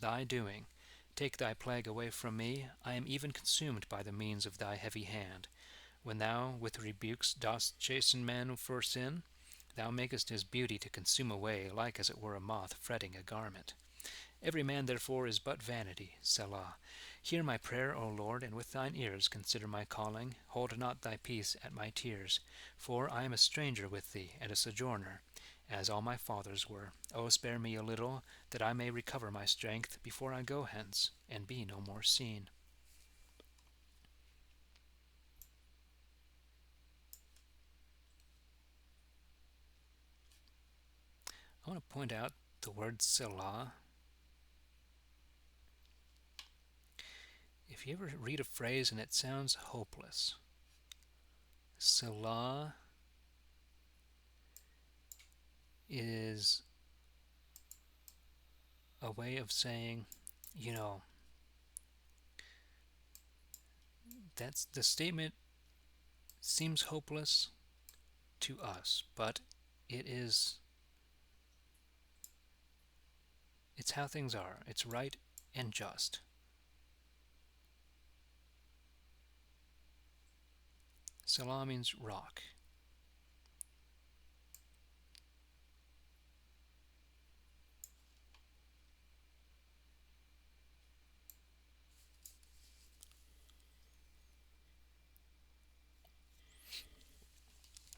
thy doing. Take thy plague away from me. I am even consumed by the means of thy heavy hand. When thou with rebukes dost chasten man for sin, thou makest his beauty to consume away, like as it were a moth fretting a garment. Every man therefore is but vanity. Selah. Hear my prayer, O Lord, and with thine ears consider my calling. Hold not thy peace at my tears. For I am a stranger with thee, and a sojourner, as all my fathers were. O spare me a little, that I may recover my strength, before I go hence, and be no more seen. I want to point out the word Selah. If you ever read a phrase and it sounds hopeless, Selah is a way of saying, that's the statement seems hopeless to us, but it's how things are. It's right and just. Selah means rock.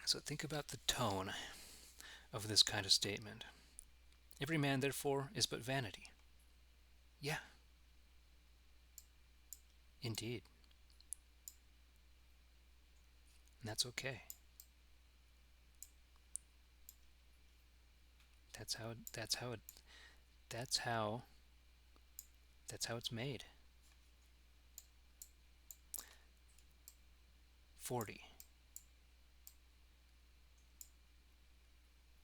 So think about the tone of this kind of statement. Every man, therefore, is but vanity. Yeah, indeed. And that's okay. That's how it's made. 40.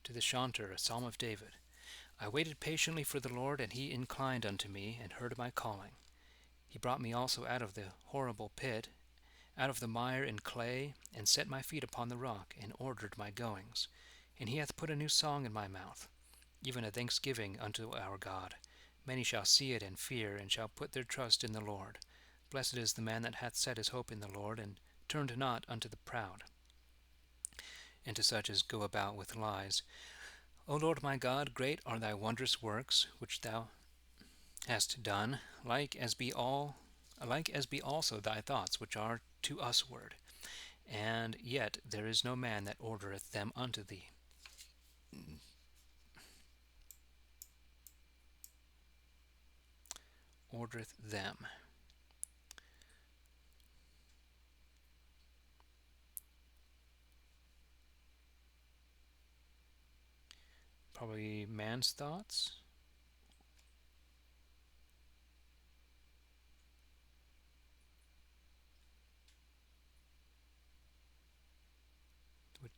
To the chanter, a psalm of David. I waited patiently for the Lord, and he inclined unto me, and heard my calling. He brought me also out of the horrible pit, out of the mire and clay, and set my feet upon the rock, and ordered my goings. And he hath put a new song in my mouth, even a thanksgiving unto our God. Many shall see it and fear, and shall put their trust in the Lord. Blessed is the man that hath set his hope in the Lord, and turned not unto the proud, and to such as go about with lies. O Lord my God, great are thy wondrous works, which thou hast done, like as be also thy thoughts which are to usward, and yet there is no man that ordereth them unto thee. Ordereth them. Probably man's thoughts.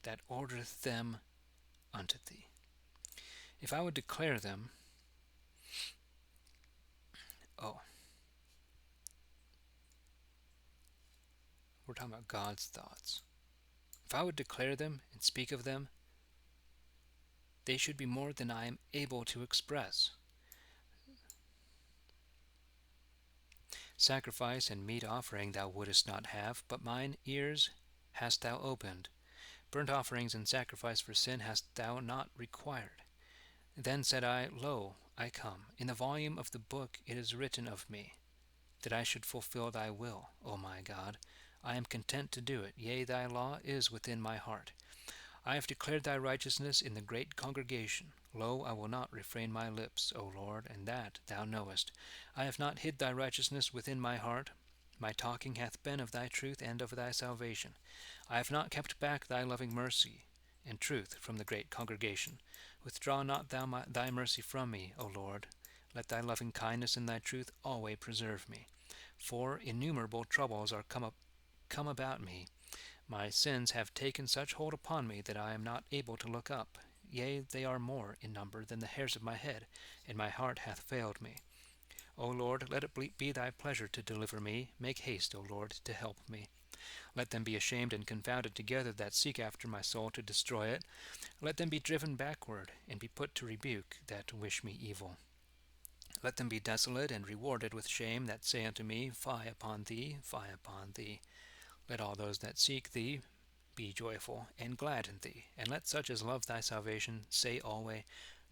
That ordereth them unto thee. If I would declare them, oh, we're talking about God's thoughts. If I would declare them and speak of them, they should be more than I am able to express. Sacrifice and meat offering thou wouldest not have, but mine ears hast thou opened. Burnt offerings and sacrifice for sin hast thou not required. Then said I, Lo, I come. In the volume of the book it is written of me, that I should fulfill thy will, O my God. I am content to do it. Yea, thy law is within my heart. I have declared thy righteousness in the great congregation. Lo, I will not refrain my lips, O Lord, and that thou knowest. I have not hid thy righteousness within my heart. My talking hath been of thy truth and of thy salvation. I have not kept back thy loving mercy and truth from the great congregation. Withdraw not thou thy mercy from me, O Lord. Let thy loving kindness and thy truth always preserve me. For innumerable troubles are come about me. My sins have taken such hold upon me that I am not able to look up. Yea, they are more in number than the hairs of my head, and my heart hath failed me. O Lord, let it be thy pleasure to deliver me. Make haste, O Lord, to help me. Let them be ashamed and confounded together that seek after my soul to destroy it. Let them be driven backward, and be put to rebuke that wish me evil. Let them be desolate and rewarded with shame that say unto me, Fie upon thee, fie upon thee. Let all those that seek thee be joyful and glad in thee, and let such as love thy salvation say always,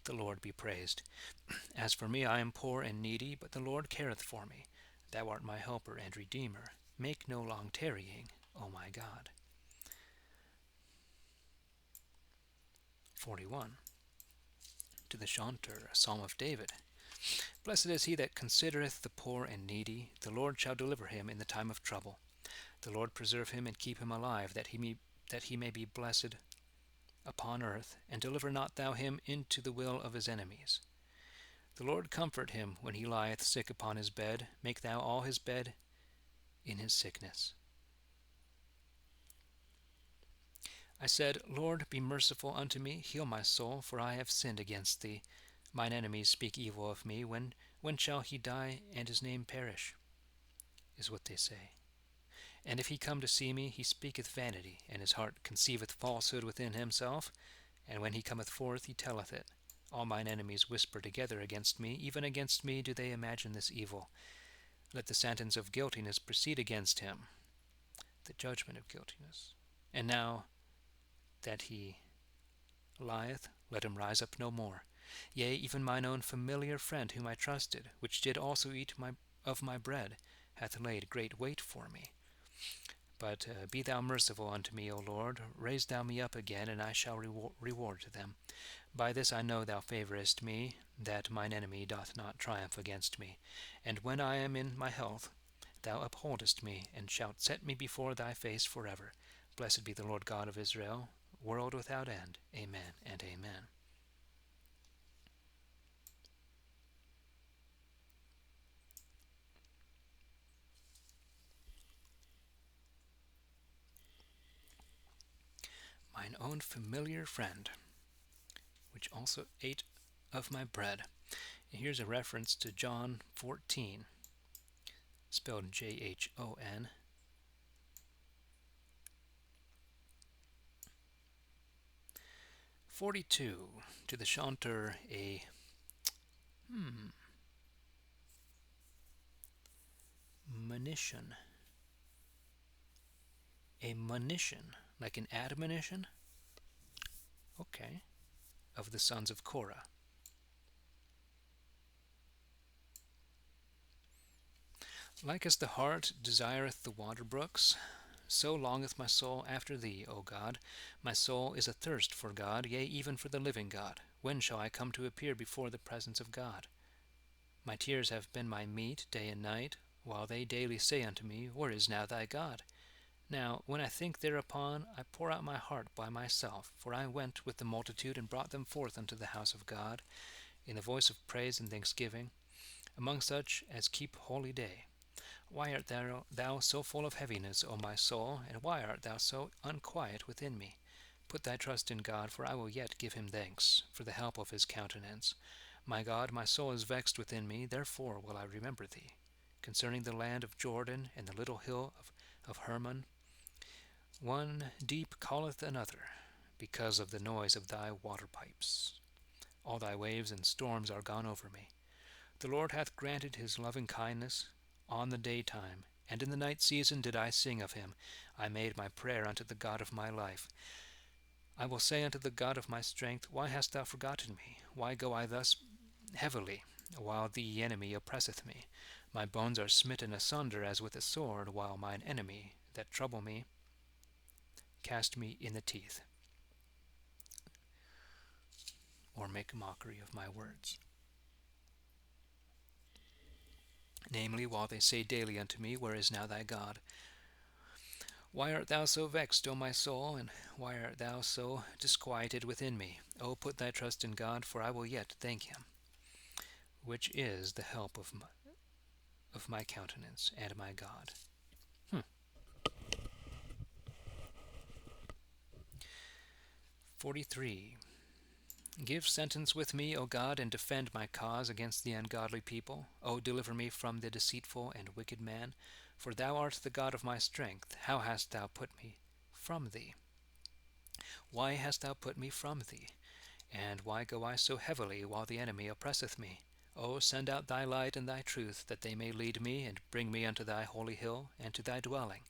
The Lord be praised. As for me, I am poor and needy, but the Lord careth for me. Thou art my helper and redeemer. Make no long tarrying, O my God. 41. To the Chanter, a psalm of David. Blessed is he that considereth the poor and needy. The Lord shall deliver him in the time of trouble. The Lord preserve him and keep him alive, that he may be blessed upon earth, and deliver not thou him into the will of his enemies. The Lord comfort him when he lieth sick upon his bed. Make thou all his bed in his sickness. I said, Lord, be merciful unto me, heal my soul, for I have sinned against thee. Mine enemies speak evil of me. When shall he die and his name perish? Is what they say. And if he come to see me, he speaketh vanity, and his heart conceiveth falsehood within himself. And when he cometh forth, he telleth it. All mine enemies whisper together against me. Even against me do they imagine this evil. Let the sentence of guiltiness proceed against him, the judgment of guiltiness. And now that he lieth, let him rise up no more. Yea, even mine own familiar friend whom I trusted, which did also eat of my bread, hath laid great weight for me. But be thou merciful unto me, O Lord. Raise thou me up again, and I shall reward them. By this I know thou favorest me, that mine enemy doth not triumph against me. And when I am in my health, thou upholdest me, and shalt set me before thy face forever. Blessed be the Lord God of Israel, world without end. Amen and amen. Mine own familiar friend, which also ate of my bread. And here's a reference to John 14, spelled Jhon. 42. To the Chanter, a monition. A monition, like an admonition? Okay. Of the sons of Korah. Like as the hart desireth the water brooks, so longeth my soul after thee, O God. My soul is athirst for God, yea, even for the living God. When shall I come to appear before the presence of God? My tears have been my meat day and night, while they daily say unto me, Where is now thy God? Now, when I think thereupon, I pour out my heart by myself, for I went with the multitude and brought them forth unto the house of God, in the voice of praise and thanksgiving, among such as keep holy day. Why art thou so full of heaviness, O my soul, and why art thou so unquiet within me? Put thy trust in God, for I will yet give him thanks, for the help of his countenance. My God, my soul is vexed within me, therefore will I remember thee. Concerning the land of Jordan and the little hill of Hermon, one deep calleth another, because of the noise of thy water pipes. All thy waves and storms are gone over me. The Lord hath granted his loving kindness on the daytime, and in the night season did I sing of him. I made my prayer unto the God of my life. I will say unto the God of my strength, Why hast thou forgotten me? Why go I thus heavily, while the enemy oppresseth me? My bones are smitten asunder as with a sword, while mine enemy that trouble me cast me in the teeth, or make mockery of my words. Namely, while they say daily unto me, Where is now thy God? Why art thou so vexed, O my soul, and why art thou so disquieted within me? O put thy trust in God, for I will yet thank him, which is the help of my countenance and my God. 43. Give sentence with me, O God, and defend my cause against the ungodly people. O deliver me from the deceitful and wicked man, for thou art the God of my strength. How hast thou put me from thee? Why hast thou put me from thee? And why go I so heavily while the enemy oppresseth me? O send out thy light and thy truth, that they may lead me, and bring me unto thy holy hill, and to thy dwelling,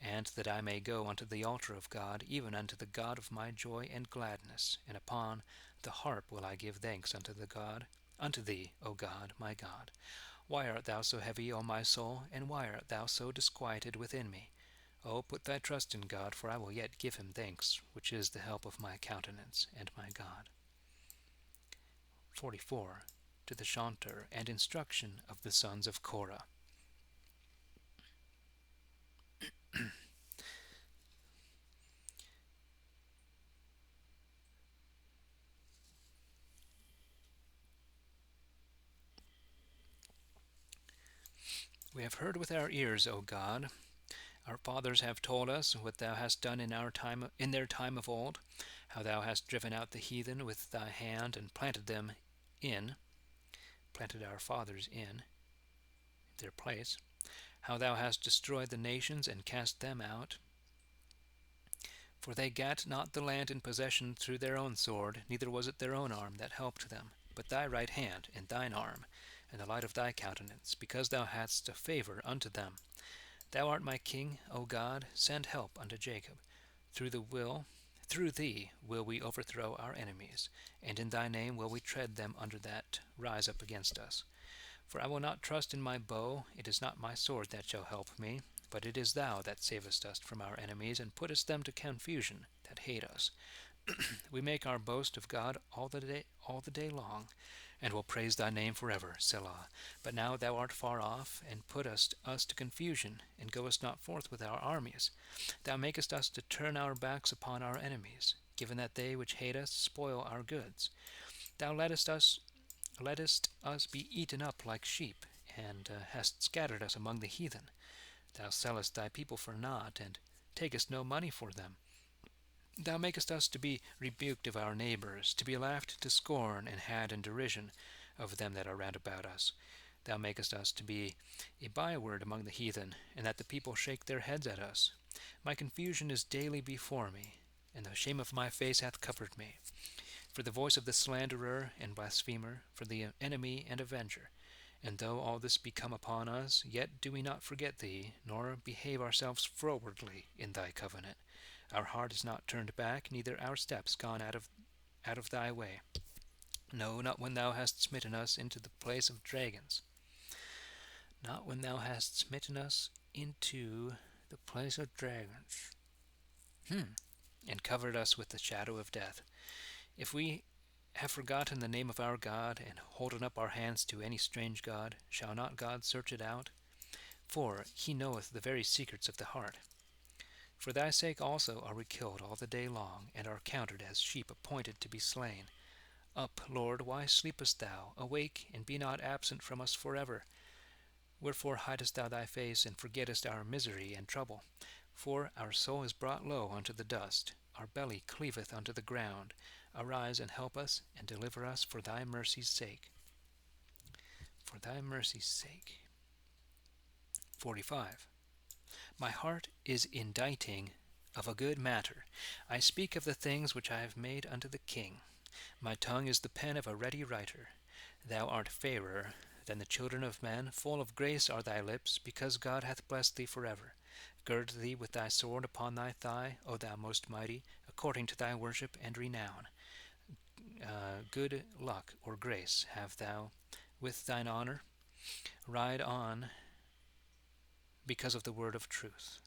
and that I may go unto the altar of God, even unto the God of my joy and gladness, and upon the harp will I give thanks unto thee, O God, my God. Why art thou so heavy, O my soul, and why art thou so disquieted within me? O put thy trust in God, for I will yet give him thanks, which is the help of my countenance and my God. 44. To the chanter and instruction of the sons of Korah. We have heard with our ears, O God. Our fathers have told us what thou hast done in their time of old, how thou hast driven out the heathen with thy hand and planted our fathers in their place, how thou hast destroyed the nations and cast them out. For they gat not the land in possession through their own sword, neither was it their own arm that helped them, but thy right hand and thine arm, and the light of thy countenance, because thou hadst a favor unto them. Thou art my king, O God, send help unto Jacob. Through thee will we overthrow our enemies, and in thy name will we tread them under that rise up against us. For I will not trust in my bow, it is not my sword that shall help me, but it is thou that savest us from our enemies, and puttest them to confusion that hate us. We make our boast of God all the day long, and will praise thy name forever, Selah. But now thou art far off, and puttest us to confusion, and goest not forth with our armies. Thou makest us to turn our backs upon our enemies, given that they which hate us spoil our goods. Thou lettest us be eaten up like sheep, and hast scattered us among the heathen. Thou sellest thy people for naught, and takest no money for them. Thou makest us to be rebuked of our neighbors, to be laughed to scorn, and had in derision of them that are round about us. Thou makest us to be a byword among the heathen, and that the people shake their heads at us. My confusion is daily before me, and the shame of my face hath covered me. For the voice of the slanderer and blasphemer, for the enemy and avenger. And though all this be come upon us, yet do we not forget thee, nor behave ourselves frowardly in thy covenant. Our heart is not turned back, neither our steps gone out of thy way. No, not when thou hast smitten us into the place of dragons. not when thou hast smitten us into the place of dragons, and covered us with the shadow of death. If we have forgotten the name of our God, and holden up our hands to any strange god, shall not God search it out? For he knoweth the very secrets of the heart. For thy sake also are we killed all the day long, and are counted as sheep appointed to be slain. Up, Lord, why sleepest thou? Awake, and be not absent from us forever. Wherefore hidest thou thy face, and forgettest our misery and trouble? For our soul is brought low unto the dust, our belly cleaveth unto the ground. Arise and help us, and deliver us for thy mercy's sake. For thy mercy's sake. 45. My heart is inditing of a good matter. I speak of the things which I have made unto the king. My tongue is the pen of a ready writer. Thou art fairer than the children of men, full of grace are thy lips, because God hath blessed thee forever. Gird thee with thy sword upon thy thigh, O thou most mighty, according to thy worship and renown. Good luck or grace have thou with thine honor. Ride on because of the word of truth.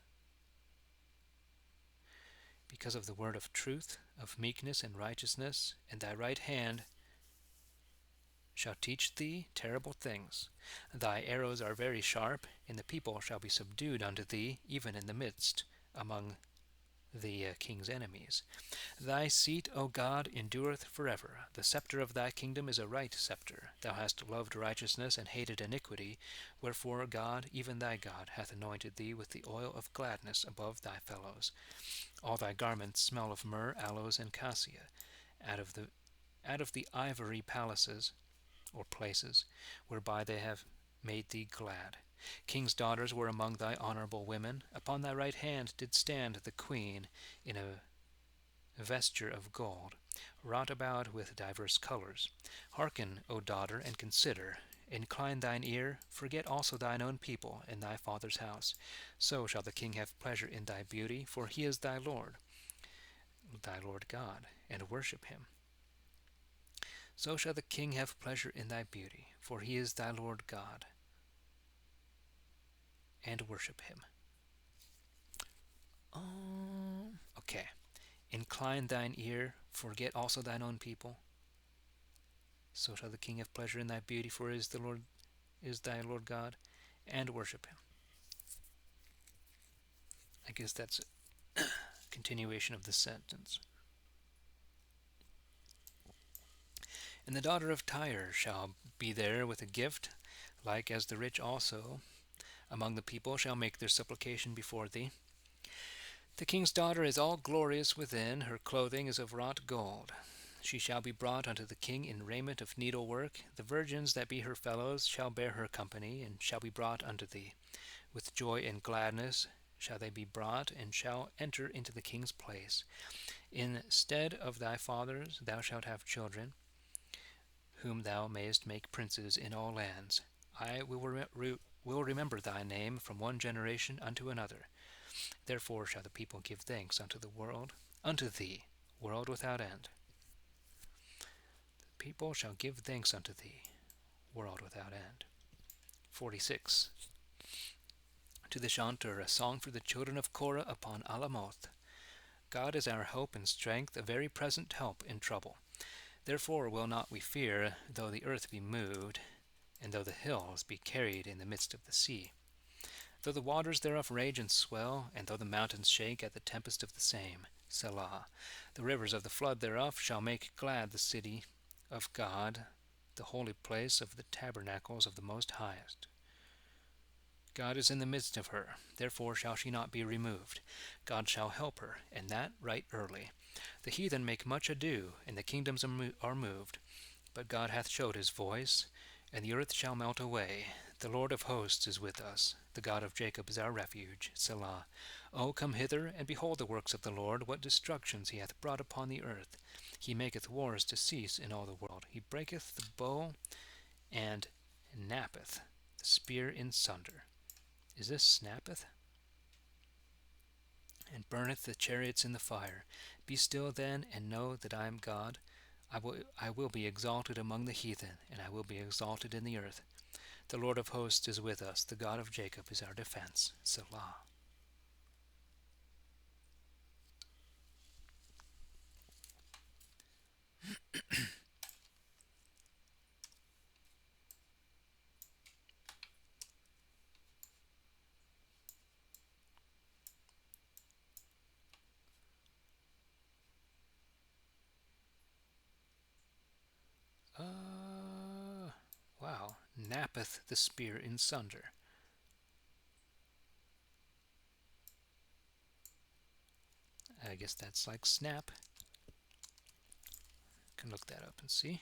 Because of the word of truth, of meekness and righteousness, and thy right hand shall teach thee terrible things. Thy arrows are very sharp, and the people shall be subdued unto thee, even in the midst, among the king's enemies. Thy seat, O God, endureth forever. The scepter of thy kingdom is a right scepter. Thou hast loved righteousness and hated iniquity. Wherefore God, even thy God, hath anointed thee with the oil of gladness above thy fellows. All thy garments smell of myrrh, aloes, and cassia. Out of the ivory palaces, or places, whereby they have made thee glad. King's daughters were among thy honorable women. Upon thy right hand did stand the queen in a vesture of gold, wrought about with divers colors. Hearken, O daughter, and consider. Incline thine ear, forget also thine own people in thy father's house. So shall the king have pleasure in thy beauty, for he is thy Lord God, and worship him. So shall the king have pleasure in thy beauty, for he is thy Lord God, and worship him. Okay. Incline thine ear, forget also thine own people. So shall the king have pleasure in thy beauty, for he is thy Lord God, and worship him. I guess that's a continuation of the sentence. And the daughter of Tyre shall be there with a gift, like as the rich also among the people shall make their supplication before thee. The king's daughter is all glorious within, her clothing is of wrought gold. She shall be brought unto the king in raiment of needlework. The virgins that be her fellows shall bear her company, and shall be brought unto thee. With joy and gladness shall they be brought, and shall enter into the king's place. Instead of thy fathers thou shalt have children, whom thou mayest make princes in all lands. I will remember thy name from one generation unto another. Therefore shall the people give thanks unto thee, world without end. The people shall give thanks unto thee, world without end. 46. To the chanter, a song for the children of Korah upon Alamoth. God is our hope and strength, a very present help in trouble. Therefore will not we fear, though the earth be moved, and though the hills be carried in the midst of the sea. Though the waters thereof rage and swell, and though the mountains shake at the tempest of the same. Selah. The rivers of the flood thereof shall make glad the city of God, the holy place of the tabernacles of the Most Highest. God is in the midst of her, therefore shall she not be removed. God shall help her, and that right early. The heathen make much ado, and the kingdoms are moved. But God hath showed his voice, and the earth shall melt away. The Lord of hosts is with us. The God of Jacob is our refuge. Selah. O come hither, and behold the works of the Lord, what destructions he hath brought upon the earth. He maketh wars to cease in all the world. He breaketh the bow, and knappeth the spear in sunder. Is this snappeth? And burneth the chariots in the fire. Be still then, and know that I am God. I will be exalted among the heathen, and I will be exalted in the earth. The Lord of hosts is with us. The God of Jacob is our defense. Selah. Wow. Nappeth the spear in sunder. I guess that's like snap. Can look that up and see.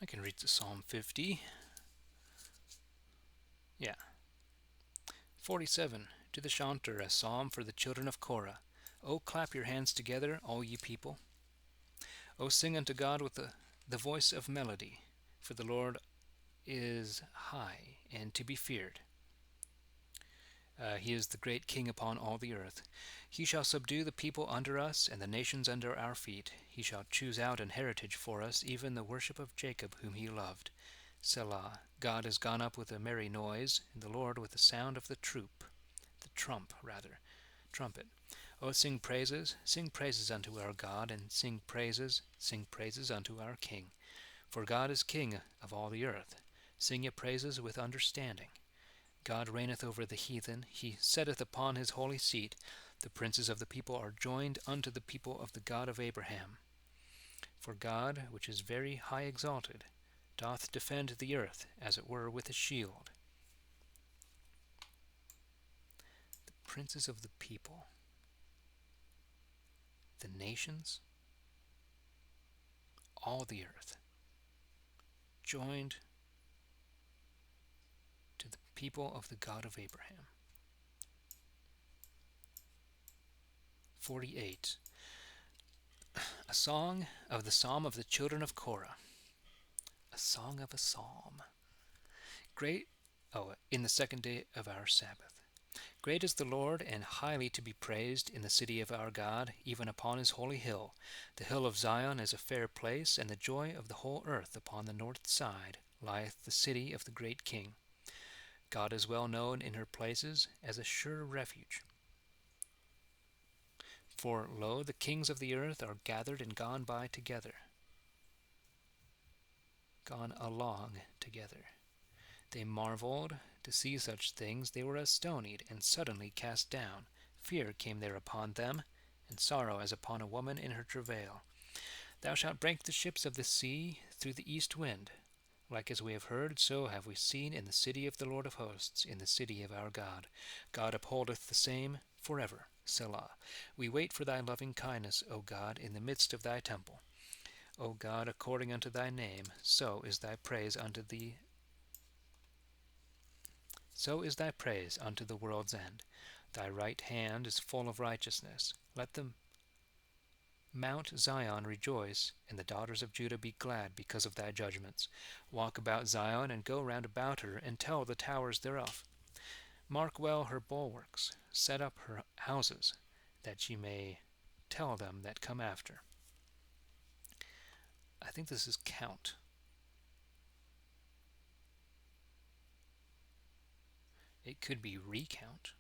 I can read the Psalm 50. Yeah. 47. To the chanter, a psalm for the children of Korah. O clap your hands together, all ye people. O sing unto God with the voice of melody, for the Lord is high and to be feared. He is the great King upon all the earth. He shall subdue the people under us, and the nations under our feet. He shall choose out an heritage for us, even the worship of Jacob, whom he loved. Selah. God is gone up with a merry noise, and the Lord with the sound of the trumpet. O sing praises unto our God, and sing praises unto our King. For God is King of all the earth. Sing ye praises with understanding. God reigneth over the heathen, he sitteth upon his holy seat. The princes of the people are joined unto the people of the God of Abraham. For God, which is very high exalted, doth defend the earth, as it were with a shield. The princes of the people, the nations, all the earth, joined to the people of the God of Abraham. 48. A song of the psalm of the children of Korah. A song of a psalm. Great, in the second day of our Sabbath. Great is the Lord, and highly to be praised in the city of our God, even upon his holy hill. The hill of Zion is a fair place, and the joy of the whole earth. Upon the north side lieth the city of the great King. God is well known in her places as a sure refuge. For, lo, the kings of the earth are gathered and gone by together, gone along together. They marveled to see such things. They were astonied, and suddenly cast down. Fear came there upon them, and sorrow as upon a woman in her travail. Thou shalt break the ships of the sea through the east wind. Like as we have heard, so have we seen in the city of the Lord of hosts, in the city of our God. God upholdeth the same forever. Selah. We wait for thy loving kindness, O God, in the midst of thy temple. O God, according unto thy name, so is thy praise unto thee. So is thy praise unto the world's end. Thy right hand is full of righteousness. Let the Mount Zion rejoice, and the daughters of Judah be glad because of thy judgments. Walk about Zion, and go round about her, and tell the towers thereof. Mark well her bulwarks, set up her houses, that ye may tell them that come after. I think this is count. It could be recount.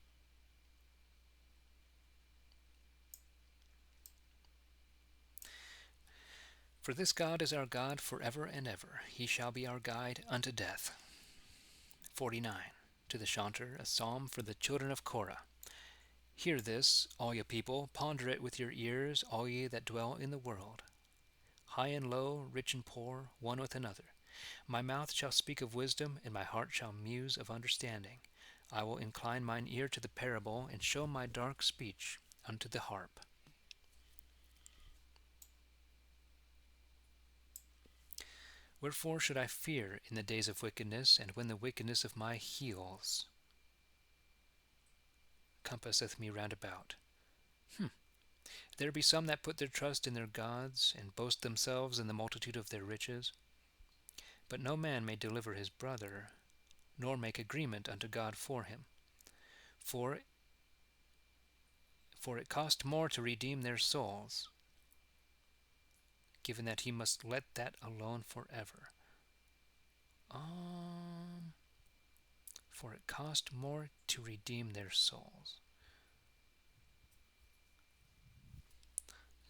For this God is our God forever and ever. He shall be our guide unto death. 49. To the chanter, a psalm for the children of Korah. Hear this, all ye people, ponder it with your ears, all ye that dwell in the world. High and low, rich and poor, one with another. My mouth shall speak of wisdom, and my heart shall muse of understanding. I will incline mine ear to the parable, and show my dark speech unto the harp. Wherefore should I fear in the days of wickedness, and when the wickedness of my heels compasseth me round about? There be some that put their trust in their gods, and boast themselves in the multitude of their riches. But no man may deliver his brother, nor make agreement unto God for him. For it cost more to redeem their souls, given that he must let that alone forever. For it cost more to redeem their souls.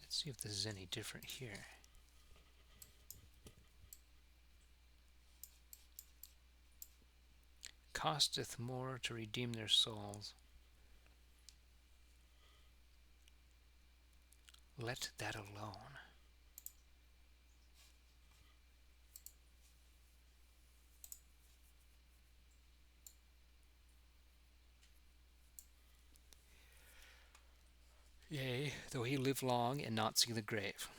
Let's see if this is any different here. Costeth more to redeem their souls. Let that alone. Yea, though he live long and not see the grave.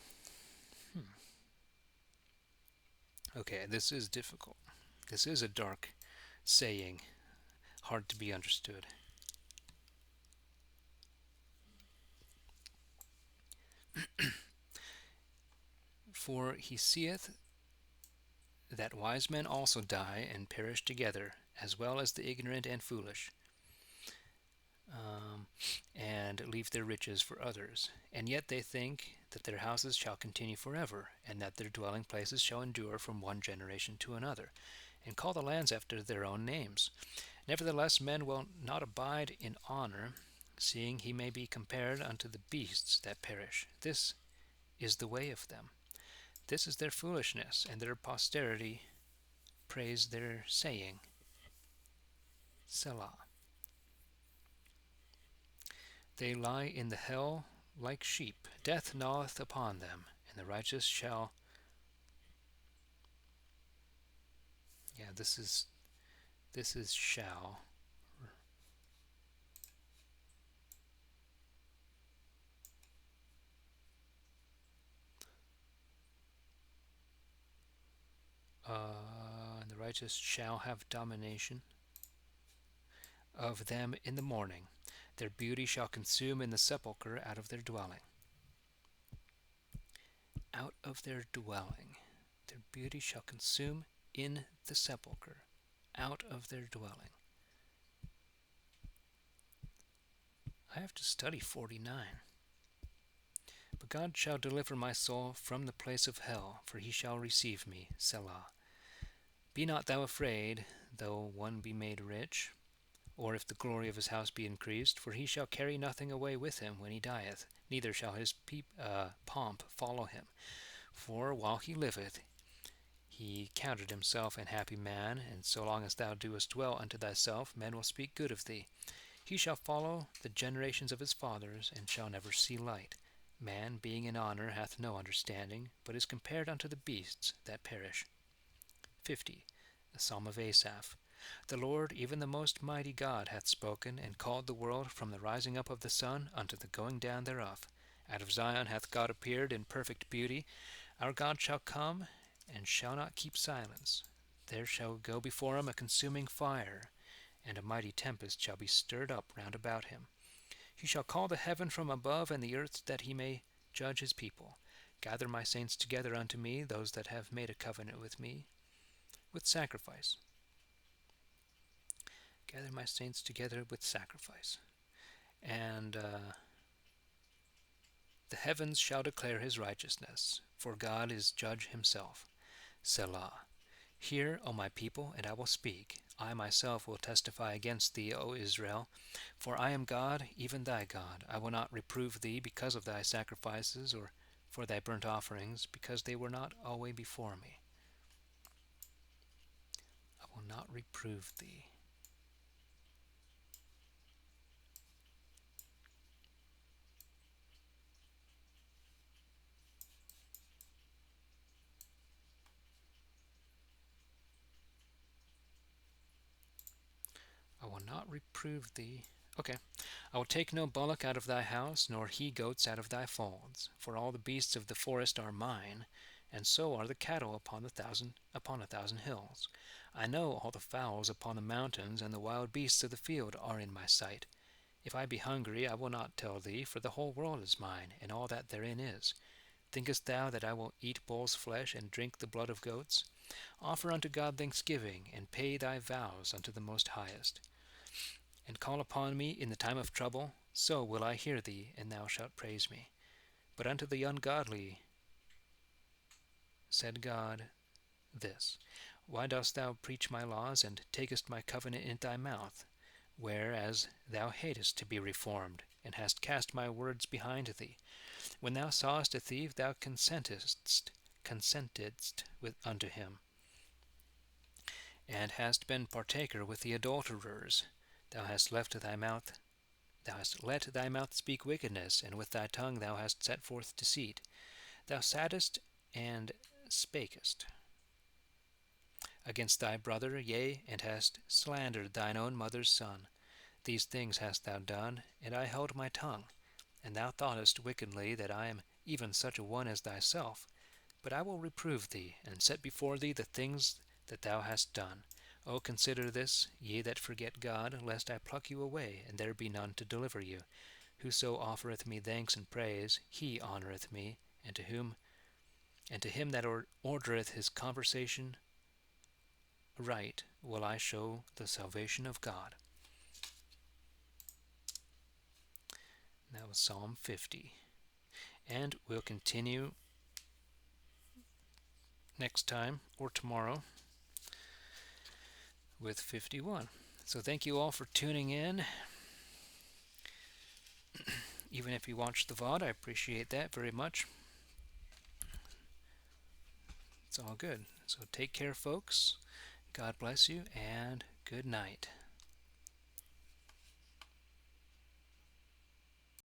Okay, this is difficult. This is a dark saying, hard to be understood. For he seeth that wise men also die and perish together, as well as the ignorant and foolish, and leave their riches for others. And yet they think that their houses shall continue forever, and that their dwelling places shall endure from one generation to another, and call the lands after their own names. Nevertheless, men will not abide in honor, seeing he may be compared unto the beasts that perish. This is the way of them. This is their foolishness, and their posterity praise their saying. Selah. They lie in the hell like sheep. Death gnaweth upon them, and the righteous shall... Yeah, this is shall. And the righteous shall have domination of them in the morning. Their beauty shall consume in the sepulchre out of their dwelling. Out of their dwelling. Their beauty shall consume in the sepulchre, out of their dwelling. I have to study 49. But God shall deliver my soul from the place of hell, for he shall receive me. Selah. Be not thou afraid, though one be made rich, or if the glory of his house be increased, for he shall carry nothing away with him when he dieth, neither shall his pomp follow him. For while he liveth, he counted himself an happy man, and so long as thou doest well unto thyself, men will speak good of thee. He shall follow the generations of his fathers, and shall never see light. Man, being in honor, hath no understanding, but is compared unto the beasts that perish. 50. A Psalm of Asaph. The Lord, even the most mighty God, hath spoken, and called the world from the rising up of the sun unto the going down thereof. Out of Zion hath God appeared in perfect beauty. Our God shall come, and shall not keep silence. There shall go before him a consuming fire, and a mighty tempest shall be stirred up round about him. He shall call the heaven from above, and the earth, that he may judge his people. Gather my saints together unto me, those that have made a covenant with me, with sacrifice. Gather my saints together with sacrifice. And the heavens shall declare his righteousness, for God is judge himself. Selah. Hear, O my people, and I will speak. I myself will testify against thee, O Israel. For I am God, even thy God. I will not reprove thee because of thy sacrifices, or for thy burnt offerings, because they were not always before me. I will not reprove thee. I will not reprove thee. Okay. I will take no bullock out of thy house, nor he-goats out of thy folds. For all the beasts of the forest are mine, and so are the cattle upon a thousand hills. I know all the fowls upon the mountains, and the wild beasts of the field are in my sight. If I be hungry, I will not tell thee, for the whole world is mine, and all that therein is. Thinkest thou that I will eat bull's flesh and drink the blood of goats? Offer unto God thanksgiving, and pay thy vows unto the Most Highest. And call upon me in the time of trouble, so will I hear thee, and thou shalt praise me. But unto the ungodly said God this, Why dost thou preach my laws, and takest my covenant in thy mouth? Whereas thou hatest to be reformed, and hast cast my words behind thee. When thou sawest a thief, thou consentedst unto him, and hast been partaker with the adulterers. Thou hast let thy mouth speak wickedness, and with thy tongue thou hast set forth deceit. Thou sattest and spakest against thy brother, yea, and hast slandered thine own mother's son. These things hast thou done, and I held my tongue. And thou thoughtest wickedly that I am even such a one as thyself. But I will reprove thee, and set before thee the things that thou hast done. O consider this, ye that forget God, lest I pluck you away, and there be none to deliver you. Whoso offereth me thanks and praise, he honoureth me, and to him that ordereth his conversation right will I show the salvation of God. That was Psalm 50. And we'll continue next time or tomorrow with 51. So thank you all for tuning in. Even if you watched the VOD, I appreciate that very much. It's all good. So take care, folks. God bless you, and good night.